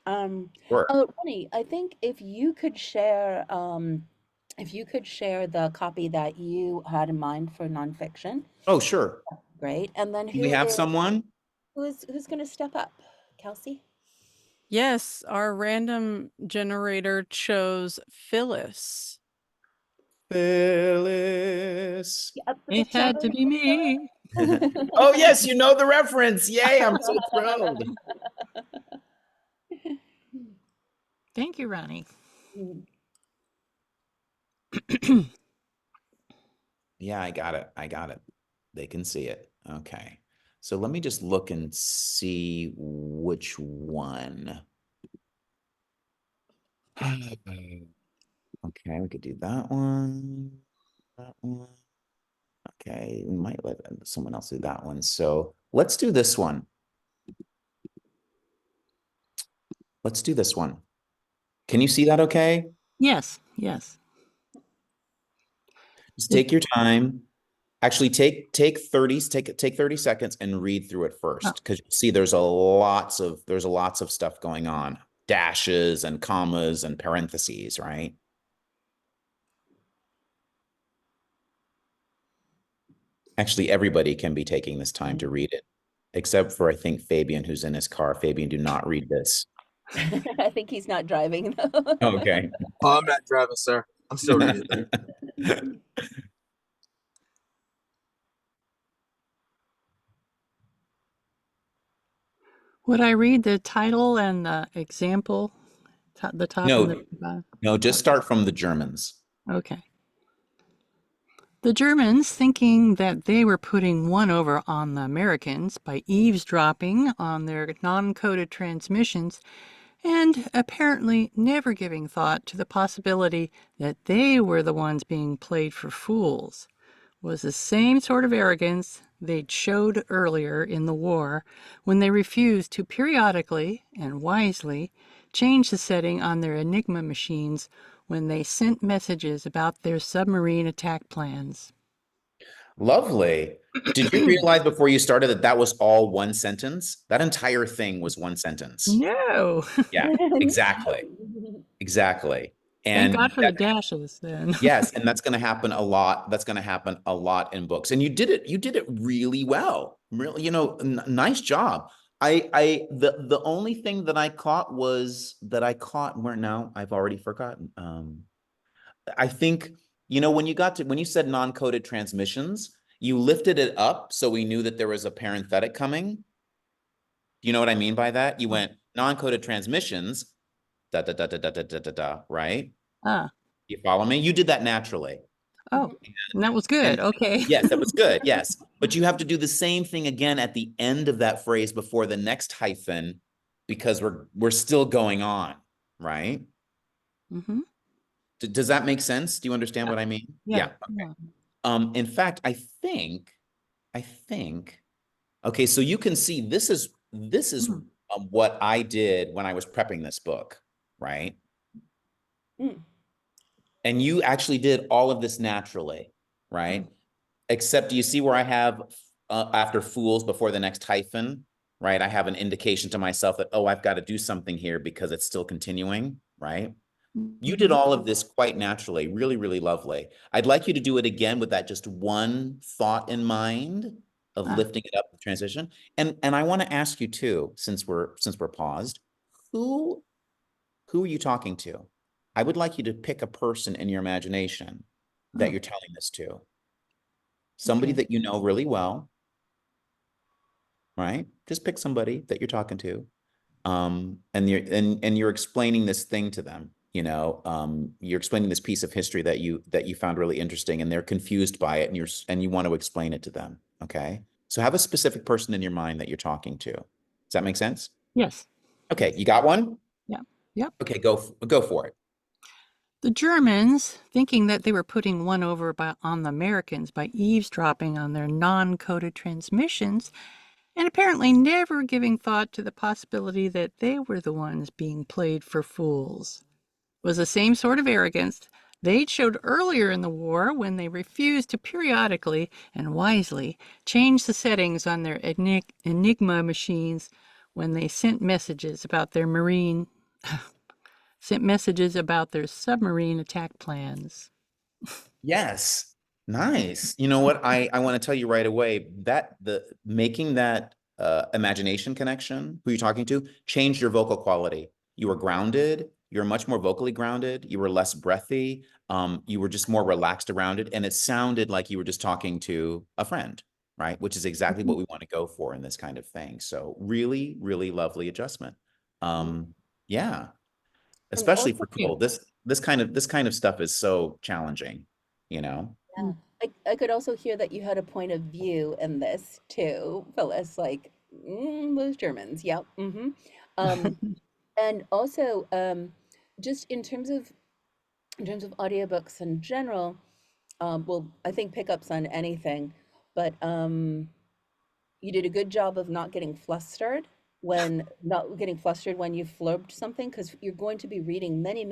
Sure. Ronnie, I think if you could share the copy that you had in mind for nonfiction, Oh, sure. great. And then We have someone. who's going to step up? Kelsey? Yes, our random generator chose Phyllis. Phyllis. Up for the It had to be me. Oh, yes, you know the reference. Yay, I'm so thrilled. Thank you, Ronnie. Mm. Yeah, I got it. I got it. They can see it. Okay. So let me just look and see which one. Okay, we could do that one. That one. Okay, we might let someone else do that one. So let's do this one. Let's do this one. Can you see that okay? Yes, yes. Just take your time. Actually, take 30 seconds and read through it first, because you see there's lots of stuff going on. Dashes and commas and parentheses, right? Actually, everybody can be taking this time to read it, except for, I think, Fabian, who's in his car. Fabian, do not read this. I think he's not driving. Okay. Oh, I'm not driving, sir. I'm still reading. Would I read the title and the example, the top and the No, bottom? no, just start from the Germans. Okay. The Germans, thinking that they were putting one over on the Americans by eavesdropping on their non-coded transmissions, and apparently never giving thought to the possibility that they were the ones being played for fools, was the same sort of arrogance they'd showed earlier in the war when they refused to periodically and wisely change the setting on their Enigma machines when they sent messages about their submarine attack plans. Lovely. Did you realize before you started that that was all one sentence? That entire thing was one sentence. No. Yeah, exactly. Exactly. Thank And God for the dashes then. yes, and that's going to happen a lot. That's going to happen a lot in books. And you did it really well. Really, nice job. The only thing that I caught where now I've already forgotten. I think, when you said non-coded transmissions, you lifted it up so we knew that there was a parenthetic coming. Do you know what I mean by that? You went non-coded transmissions, da da da da da da da da da, right? Ah. You follow me? You did that naturally. Oh, and that was good. Okay. Yes, that was good. Yes. But you have to do the same thing again at the end of that phrase before the next hyphen, because we're still going on, right? Mm-hmm. Does that make sense? Do you understand what I mean? Yeah. Okay. In fact, I think, okay, so you can see this is what I did when I was prepping this book, right? Mm. And you actually did all of this naturally, right? Except, do you see where I have after fools before the next hyphen, right? I have an indication to myself that, oh, I've got to do something here because it's still continuing, right? You did all of this quite naturally, really, really lovely. I'd like you to do it again with that just one thought in mind of lifting it up, the transition. And I want to ask you too, since we're paused, who are you talking to? I would like you to pick a person in your imagination that you're telling this to. Somebody that you know really well, right? Just pick somebody that you're talking to. And you're explaining this thing to them, you're explaining this piece of history that you found really interesting, and they're confused by it, and you want to explain it to them. Okay. So have a specific person in your mind that you're talking to. Does that make sense? Yes. Okay. You got one? Yeah. Yep. Okay. Go for it. The Germans, thinking that they were putting one over on the Americans by eavesdropping on their non-coded transmissions, and apparently never giving thought to the possibility that they were the ones being played for fools, was the same sort of arrogance they'd showed earlier in the war when they refused to periodically and wisely change the settings on their Enigma machines when they sent messages about their submarine attack plans. Yes. Nice. You know what? I want to tell you right away that making that imagination connection, who you're talking to, changed your vocal quality. You were grounded. You're much more vocally grounded. You were less breathy. You were just more relaxed around it. And it sounded like you were just talking to a friend, right? Which is exactly what we want to go for in this kind of thing. So really, really lovely adjustment. Yeah. Especially for people. this kind of stuff is so challenging, you know? Yeah. I could also hear that you had a point of view in this too, Phyllis, like, those Germans. Yep. Um, and also, just in terms of audiobooks in general, well, I think pickups on anything, but you did a good job of not getting flustered when you flubbed something, because you're going to be reading many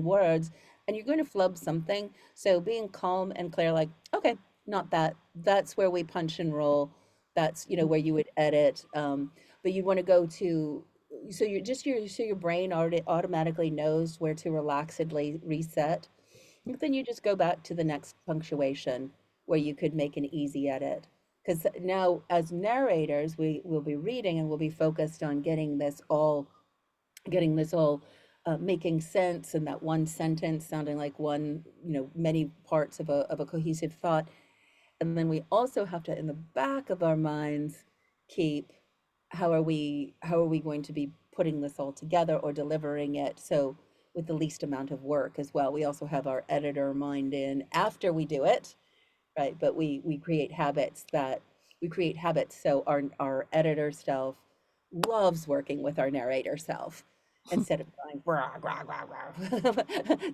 words, and you're going to flub something. So being calm and clear, like, okay, not that. That's where we punch and roll. That's, where you would edit. But you want to go to, so your brain already automatically knows where to relaxedly reset. Then you just go back to the next punctuation where you could make an easy edit. Because now, as narrators, we will be reading and we'll be focused on getting this all making sense, and that one sentence sounding like one, many parts of a cohesive thought. And then we also have to, in the back of our minds, keep how are we going to be putting this all together or delivering it so with the least amount of work as well. We also have our editor mind in after we do it, right? But we create habits so our editor self loves working with our narrator self instead of going rah, rah, rah, rah.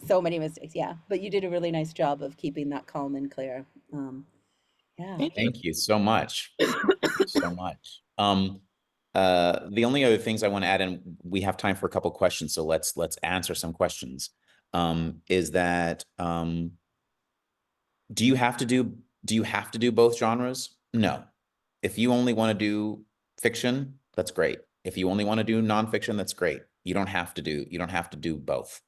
So many mistakes. Yeah, but you did a really nice job of keeping that calm and clear. Yeah. Thank you. Thank you so much. So much. The only other things I want to add, and we have time for a couple questions, so let's answer some questions. Is that do you have to do both genres? No. If you only want to do fiction, that's great. If you only want to do nonfiction, that's great. You don't have to do both.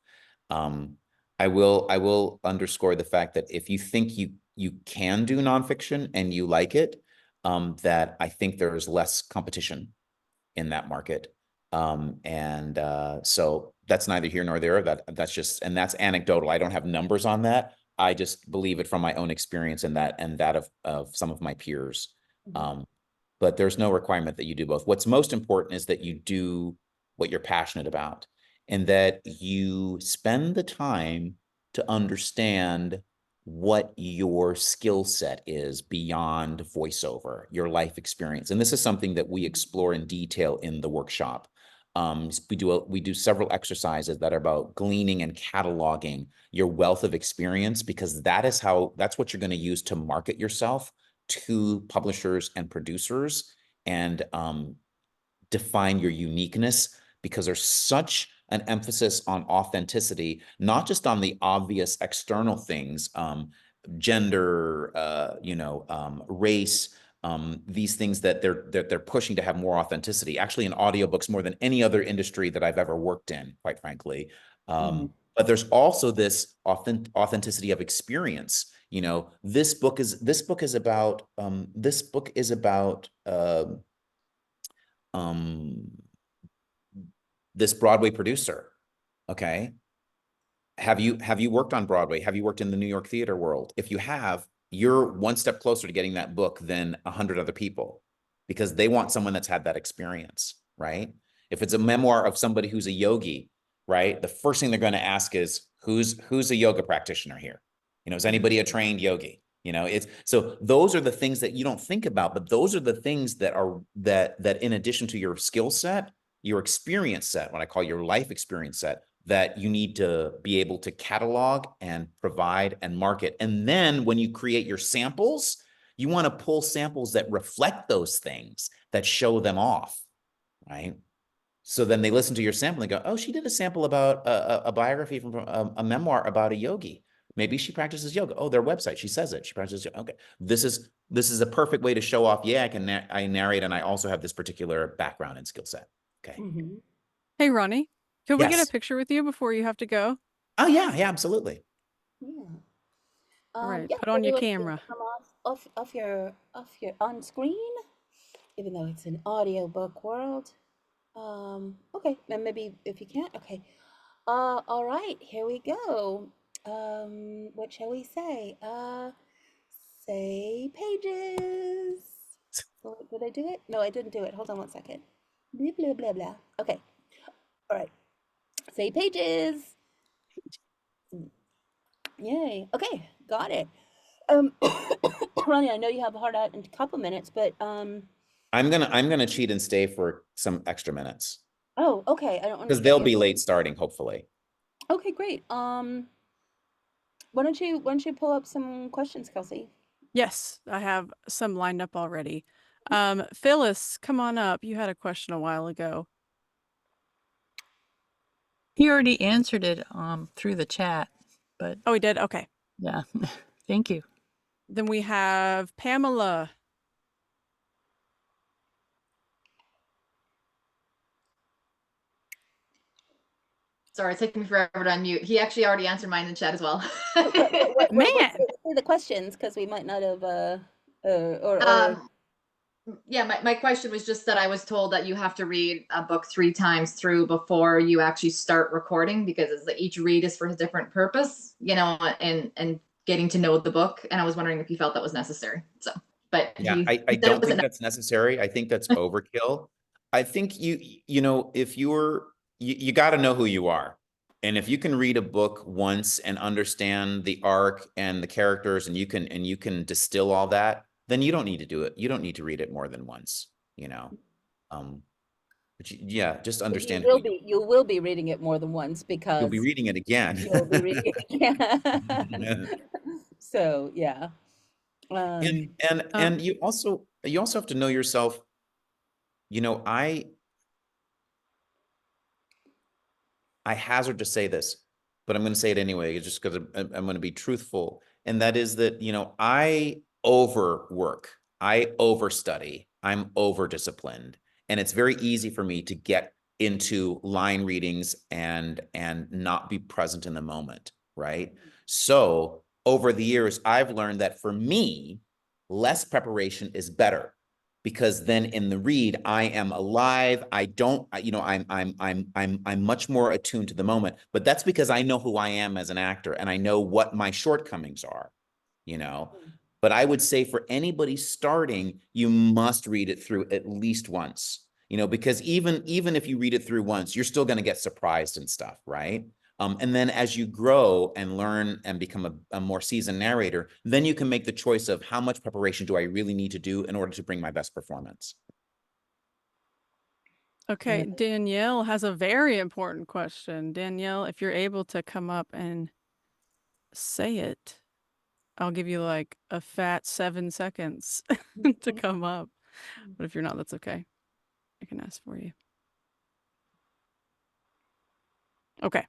I will underscore the fact that if you think you can do nonfiction and you like it, that I think there's less competition in that market. So that's neither here nor there. That's anecdotal. I don't have numbers on that. I just believe it from my own experience and that of some of my peers. But there's no requirement that you do both. What's most important is that you do what you're passionate about, and that you spend the time to understand what your skill set is beyond voiceover, your life experience. And this is something that we explore in detail in the workshop. We do several exercises that are about gleaning and cataloging your wealth of experience, because that's what you're going to use to market yourself to publishers and producers, and define your uniqueness, because there's such an emphasis on authenticity, not just on the obvious external things, gender, race, these things that they're pushing to have more authenticity. Actually, in audiobooks, more than any other industry that I've ever worked in, quite frankly. But there's also this authenticity of experience. This book is about this Broadway producer. Okay. Have you worked on Broadway? Have you worked in the New York theater world? If you have, you're one step closer to getting that book than 100 other people, because they want someone that's had that experience, right? If it's a memoir of somebody who's a yogi, right? The first thing they're going to ask is, who's a yoga practitioner here? Is anybody a trained yogi? So those are the things that you don't think about, but those are the things that in addition to your skill set, your experience set, what I call your life experience set, that you need to be able to catalog and provide and market. And then when you create your samples, you want to pull samples that reflect those things, that show them off, right? So then they listen to your sample and go, oh, she did a sample about a biography from a memoir about a yogi. Maybe she practices yoga. Oh, their website, she says it. She practices yoga. Okay, this is a perfect way to show off. Yeah, I narrate, and I also have this particular background and skill set. Okay. Hey, Ronnie, could we get a Yes. picture with you before you have to go? Oh yeah, absolutely. Yeah. All right, Yeah, put on your everyone can camera. come off your on screen, even though it's an audiobook world. Okay, and maybe if you can't, okay. All right, here we go. What shall we say? Say pages. Oh, did I do it? No, I didn't do it. Hold on one second. Blah, blah, blah, blah. Okay. All right. Say pages. Yay. Okay, got it. Um, Ronnie, I know you have a hard out in a couple minutes, but I'm gonna cheat and stay for some extra minutes oh, okay. I don't want to because skip they'll you. be late starting, hopefully. Okay, great. Why don't you pull up some questions, Kelsey? Yes, I have some lined up already. Phyllis, come on up. You had a question a while ago. He already answered it through the chat, but Oh, we did? Okay. yeah, thank you. Then we have Pamela. Sorry, it's taking me forever to unmute. He actually already answered mine in the chat as well. Man. Say the questions because we might not have Yeah, my question was just that I was told that you have to read a book 3 times through before you actually start recording, because it's like each read is for a different purpose, you know, and getting to know the book. And I was wondering if you felt that was necessary. So, but Yeah, he I said it don't think wasn't. that's necessary. I think that's overkill. I think you know, if you got to know who you are. And if you can read a book once and understand the arc and the characters, and you can distill all that, then you don't need to do it. You don't need to read it more than once, you know. But yeah, just understand who you will be reading it more than once you'll be because reading it again. you'll be reading it again. So yeah. And you also have to know yourself. You know, I hazard to say this, but I'm going to say it anyway, just because I'm going to be truthful. And that is that, you know, I overwork, I overstudy, I'm over disciplined. And it's very easy for me to get into line readings and not be present in the moment, right? So over the years, I've learned that for me, less preparation is better, because then in the read I am alive. I don't, you know, I'm much more attuned to the moment. But that's because I know who I am as an actor and I know what my shortcomings are, you know. But I would say for anybody starting, you must read it through at least once, you know, because even if you read it through once, you're still going to get surprised and stuff, right? And then as you grow and learn and become a more seasoned narrator, then you can make the choice of how much preparation do I really need to do in order to bring my best performance. Okay, Yeah. Danielle has a very important question. Danielle, if you're able to come up and say it, I'll give you like a fat 7 seconds to come up. But if you're not, that's okay. I can ask for you. Okay.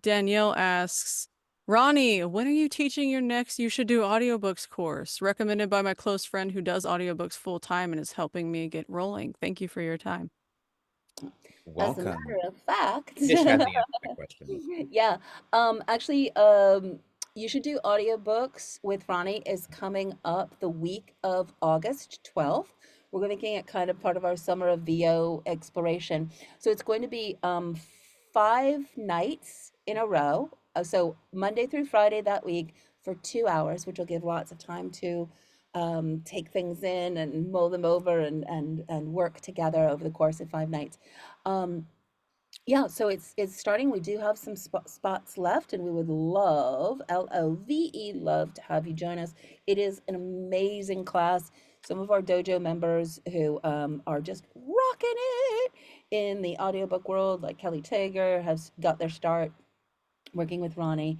Danielle asks, Ronnie, when are you teaching your next You Should Do Audiobooks course? Recommended by my close friend who does audiobooks full time and is helping me get rolling. Thank you for your time. As a Welcome. matter of fact, Ish has the answer to the question. yeah. Actually, You Should Do Audiobooks with Ronnie is coming up the week of August 12th. We're making it kind of part of our summer of VO exploration. So it's going to be 5 nights in a row. So Monday through Friday that week for 2 hours, which will give lots of time to take things in and mull them over and work together over the course of 5 nights. Um, yeah, so it's starting. We do have some spots left, and we would love, LOVE, love to have you join us. It is an amazing class. Some of our dojo members who are just rocking it in the audiobook world, like Kelly Tager, has got their start working with Ronnie.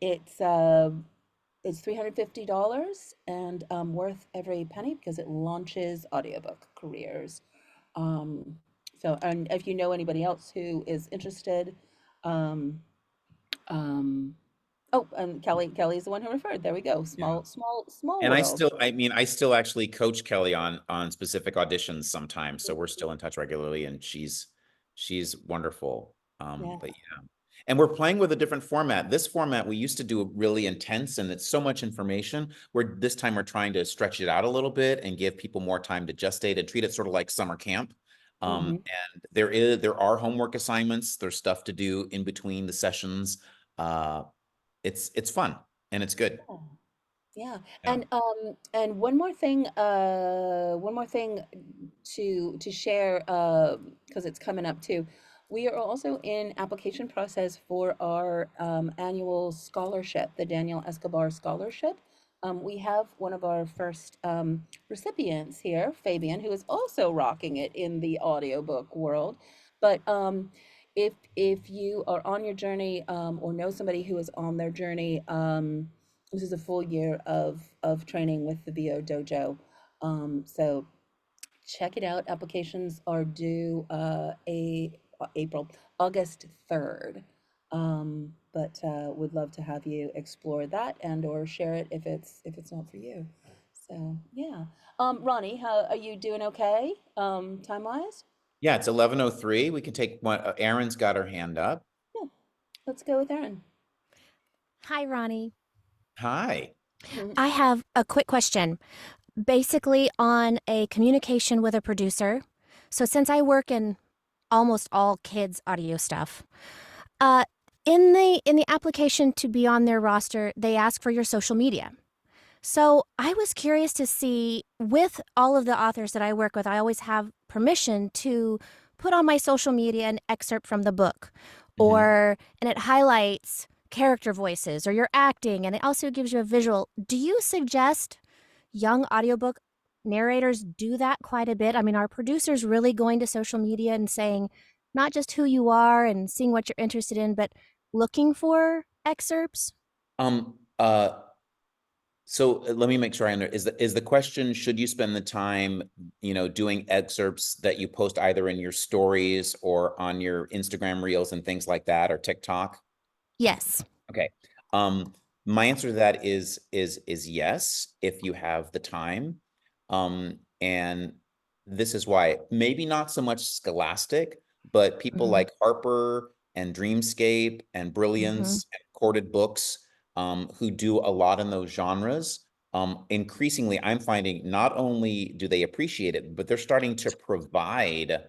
It's $350 and worth every penny because it launches audiobook careers. Um, so, and if you know anybody else who is interested, um, um, oh, and Kelly's the one who referred. There we go. Yeah. Small And world. I still actually coach Kelly on specific auditions sometimes. So we're still in touch regularly, and she's wonderful. Yeah. But yeah. And we're playing with a different format. This format we used to do really intense, and it's so much information. Where this time we're trying to stretch it out a little bit and give people more time to gestate and treat it sort of like summer camp. Mhm. And there are homework assignments. There's stuff to do in between the sessions. It's fun and it's good. Yeah. Yeah. Yeah. And one more thing to share because it's coming up too. We are also in application process for our annual scholarship, the Daniel Escobar Scholarship. We have one of our first recipients here, Fabian, who is also rocking it in the audiobook world. But if you are on your journey or know somebody who is on their journey, this is a full year of training with the VO Dojo. So check it out. Applications are due April, August 3rd. But would love to have you explore that and or share it if it's not for you. So yeah. Ronnie, how are you doing? Okay, time wise? Yeah, it's 11:03. We can take one. Erin's got her hand up. Yeah, let's go with Erin. Hi, Ronnie. Hi. I have a quick question, basically on a communication with a producer. So since I work in almost all kids audio stuff, uh, in the application to be on their roster, they ask for your social media. So I was curious to see, with all of the authors that I work with, I always have permission to put on my social media an excerpt from the book, and it highlights character voices or your acting, and it also gives you a visual. Do you suggest young audiobook narrators do that quite a bit? I mean, are producers really going to social media and saying not just who you are and seeing what you're interested in, but looking for excerpts? Um, uh, so let me make sure I understand. Is the question, should you spend the time, doing excerpts that you post either in your stories or on your Instagram reels and things like that, or TikTok? Yes. Okay. My answer to that is yes, if you have the time. And this is why, maybe not so much Scholastic, but people like Harper and Dreamscape and Brilliance and Corded Books, who do a lot in those genres. Increasingly, I'm finding not only do they appreciate it, but they're starting to provide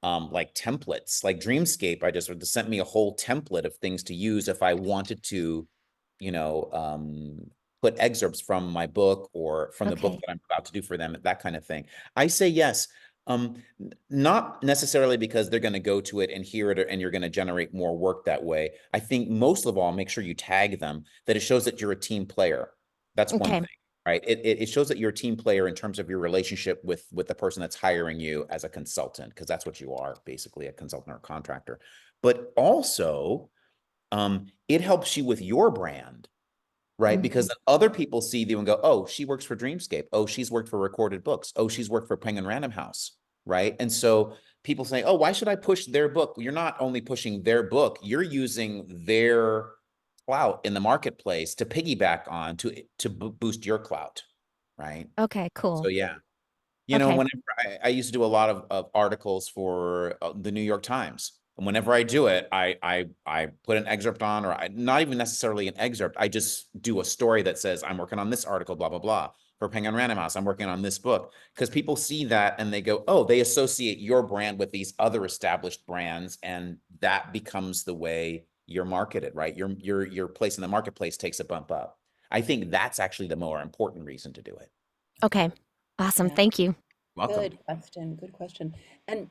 like templates. Like Dreamscape, I just sent me a whole template of things to use if I wanted to, put excerpts from my book or from the book Okay. that I'm about to do for them, that kind of thing. I say yes. Not necessarily because they're going to go to it and hear it, and you're going to generate more work that way. I think most of all, make sure you tag them, that it shows that you're a team player. That's one Okay. thing, right? It shows that you're a team player in terms of your relationship with the person that's hiring you as a consultant, because that's what you are, basically, a consultant or contractor. But also, it helps you with your brand, right? Because then other people see you and go, oh, she works for Dreamscape. Oh, she's worked for Recorded Books. Oh, she's worked for Penguin Random House, right? And so people say, oh, why should I push their book? You're not only pushing their book, you're using their clout in the marketplace to piggyback on to boost your clout, right? Okay, cool. So yeah. Okay. Whenever I used to do a lot of articles for the New York Times. And whenever I do it, I put an excerpt on, or not even necessarily an excerpt. I just do a story that says, I'm working on this article, blah, blah, blah. For Penguin Random House, I'm working on this book. Because people see that and they go, oh, they associate your brand with these other established brands. And that becomes the way you're marketed, right? Your place in the marketplace takes a bump up. I think that's actually the more important reason to do it. Okay. Awesome. Yeah. Thank you. Welcome. Good question. Good question. And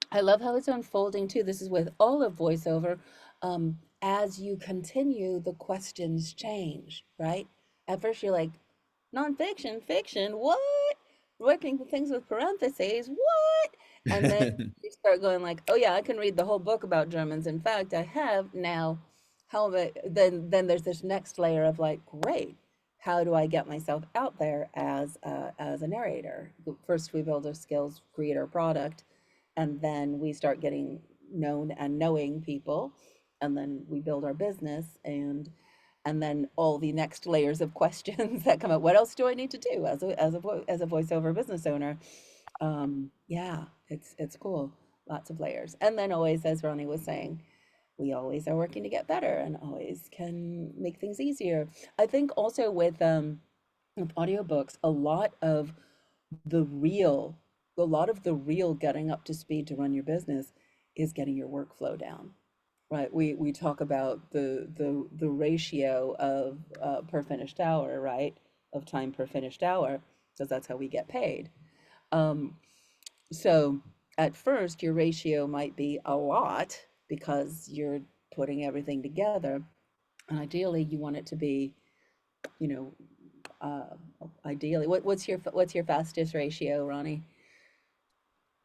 I love how it's unfolding too. This is with all of voiceover. As you continue, the questions change, right? At first, you're like, nonfiction, fiction, what? Working with things with parentheses, what? And then you start going like, oh yeah, I can read the whole book about Germans. In fact, I have now. How then there's this next layer of like, great. How do I get myself out there as a narrator? First, we build our skills, create our product, and then we start getting known and knowing people, and then we build our business, and then all the next layers of questions that come up. What else do I need to do as a voiceover business owner? Yeah, it's cool. Lots of layers. And then always, as Ronnie was saying, we always are working to get better and always can make things easier. I think also with audiobooks, a lot of the real getting up to speed to run your business is getting your workflow down, right? We talk about the ratio of per finished hour, right? Of time per finished hour, because that's how we get paid. So at first your ratio might be a lot because you're putting everything together. And ideally you want it to be, you know, ideally, what's your fastest ratio, Ronnie?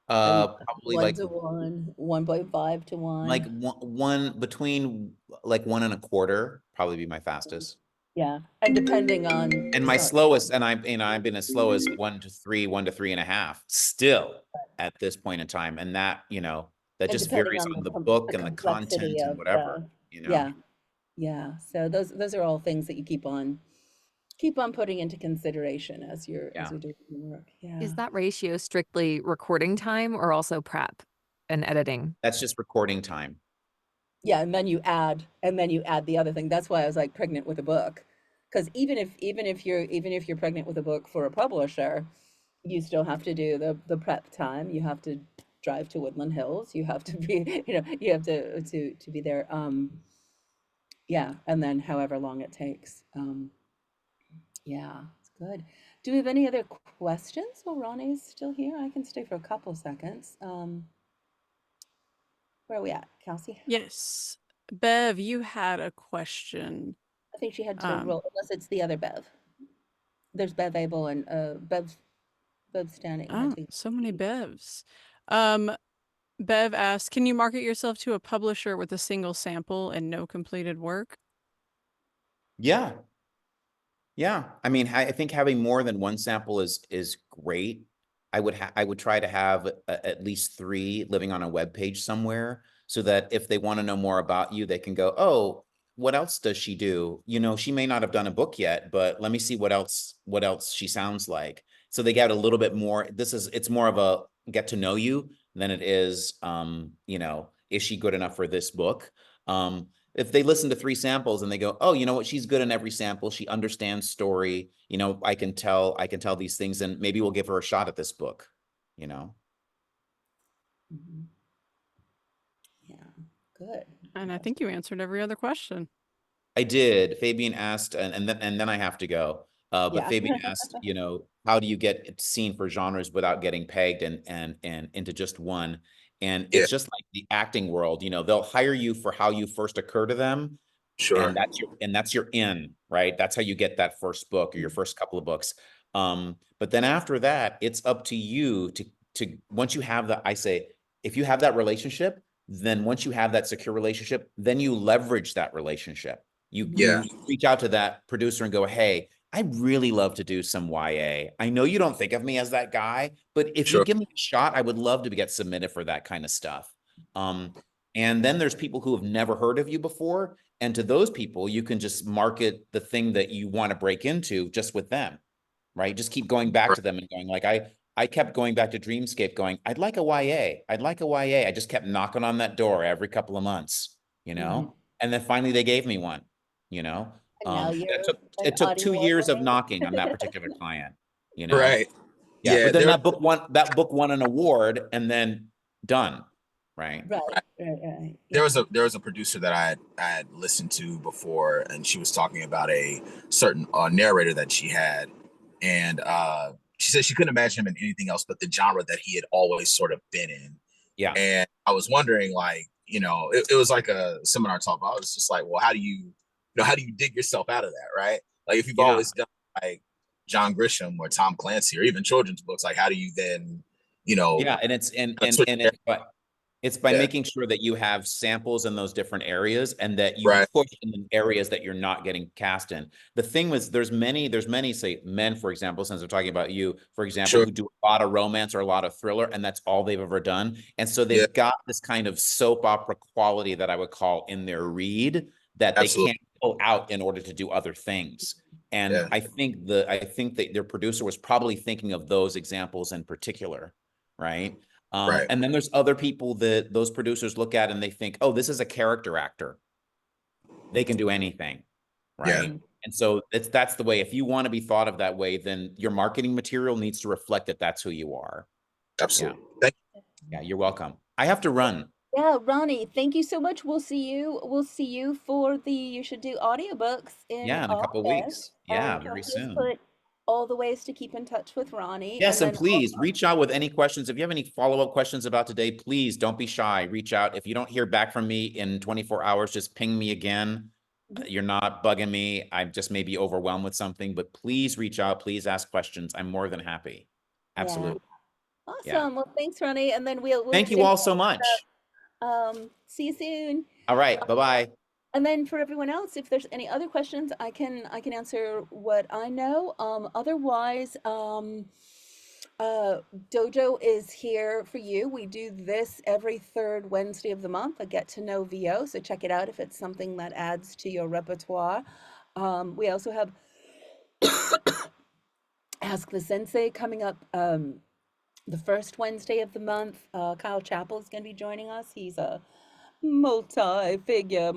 Are you Probably 1 to 1, 1.5 to like 1? one between like 1.25, probably be my fastest. Yeah, and depending on, And my sorry, slowest, and I've been as slow as 1 to 3, 1 to 3.5 still at this point in time. And that, that and just depending varies on on the the book and the complexity content and of whatever, yeah, yeah. So those are all things that you keep on putting into consideration as you're Yeah. doing your work. Yeah. Is that ratio strictly recording time or also prep and editing? That's just recording time. Yeah, and then you add the other thing. That's why I was like pregnant with a book. Because even if you're pregnant with a book for a publisher, you still have to do the prep time. You have to drive to Woodland Hills. You have to be, you have to be there. Yeah, and then however long it takes. Yeah, it's good. Do we have any other questions while Ronnie's still here? I can stay for a couple seconds. Where are we at, Kelsey? Yes. Bev, you had a question. I think she had to roll, unless it's the other Bev. There's Bev Abel and Bev Standing. Oh, so many Bevs. Bev asked, can you market yourself to a publisher with a single sample and no completed work? Yeah. Yeah. I mean, I think having more than one sample is great. I would try to have at least 3 living on a web page somewhere, so that if they want to know more about you, they can go, oh, what else does she do? She may not have done a book yet, but let me see what else she sounds like. So they get a little bit more. It's more of a get to know you than it is, is she good enough for this book? If they listen to 3 samples and they go, oh, you know what, she's good in every sample, she understands story, I can tell these things, and maybe we'll give her a shot at this book. Mhm. Yeah, good. And I think you answered every other question. I did. Fabian asked, and then I have to go. But Yeah. Fabian asked, how do you get seen for genres without getting pegged and into just one? And Yeah, it's just like the acting world. They'll hire you for how you first occur to them, sure. and that's your in, right? That's how you get that first book or your first couple of books. But then after that, it's up to you to once you have that, I say, if you have that relationship, then once you have that secure relationship, then you leverage that relationship. You Yeah, reach out to that producer and go, hey, I'd really love to do some YA. I know you don't think of me as that guy, but if you sure. give me a shot, I would love to get submitted for that kind of stuff. And then there's people who have never heard of you before. And to those people, you can just market the thing that you want to break into just with them, right? Just keep going back to them and going like, I kept going back to Dreamscape going, I'd like a YA. I'd like a YA. I just kept knocking on that door every couple of months, Right. and then finally they gave me one, And now you're an it took Audie 2 years of Award-winning. knocking on that particular client, Right. Yeah, Yeah, but then that book won an award and then done, right? Right, right. right. There Yeah. was a producer that I had listened to before, and she was talking about a certain narrator that she had, and she said she couldn't imagine him in anything else but the genre that he had always sort of been in. Yeah. And I was wondering, like, it was like a seminar talk. I was just like, well, how do you dig yourself out of that, right? Like, if you've Yeah. always done like John Grisham or Tom Clancy or even children's books, like, how do you then, Yeah, and it's by Yeah. making sure that you have samples in those different areas and that you Right. push in the areas that you're not getting cast in. The thing was, there's many, say men, for example, since we're talking about you, for example, Sure. who do a lot of romance or a lot of thriller, and that's all they've ever done. And so Yeah. they've got this kind of soap opera quality that I would call in their read that they Absolutely. can't pull out in order to do other things. And Yeah. I think that their producer was probably thinking of those examples in particular, right? Right. And then there's other people that those producers look at and they think, oh, this is a character actor. They can do anything, right? Yeah. And so that's the way. If you want to be thought of that way, then your marketing material needs to reflect that that's who you are. Absolutely. Yeah. Thank you. Yeah, you're welcome. I have to run. Yeah, Ronnie, thank you so much. We'll see you for the You Should Do audiobooks in Yeah, in a couple of August. weeks. Yeah, very Kelsey has soon. put all the ways to keep in touch with Ronnie. Yes, and then please also- reach out with any questions. If you have any follow-up questions about today, please don't be shy. Reach out. If you don't hear back from me in 24 hours, just ping me again. You're not bugging me. I just may be overwhelmed with something, but please reach out. Please ask questions. I'm more than happy. Yeah. Absolutely. Awesome. Yeah. Well, thanks, Ronnie. And then we'll Thank you stay- all so much. See you soon. All right. Bye-bye. And then for everyone else, if there's any other questions, I can answer what I know. Otherwise, Dojo is here for you. We do this every third Wednesday of the month, a Get to Know V.O. So check it out if it's something that adds to your repertoire. We also have Ask the Sensei coming up the first Wednesday of the month. Kyle Chappell is going to be joining us. He's a multi-six-figure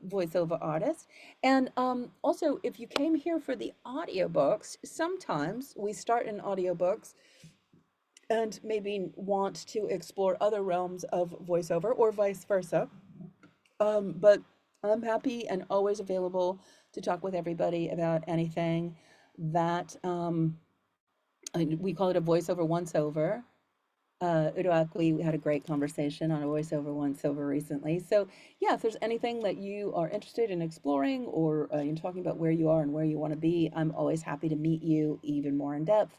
voiceover artist. And also, if you came here for the audiobooks, sometimes we start in audiobooks and maybe want to explore other realms of voiceover or vice versa. But I'm happy and always available to talk with everybody about anything that we call it a voiceover once-over. we had a great conversation on a voiceover once-over recently. So yeah, if there's anything that you are interested in exploring or in talking about where you are and where you want to be, I'm always happy to meet you even more in depth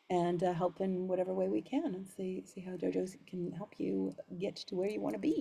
and help in whatever way we can and see how Dojo can help you get to where you want to be.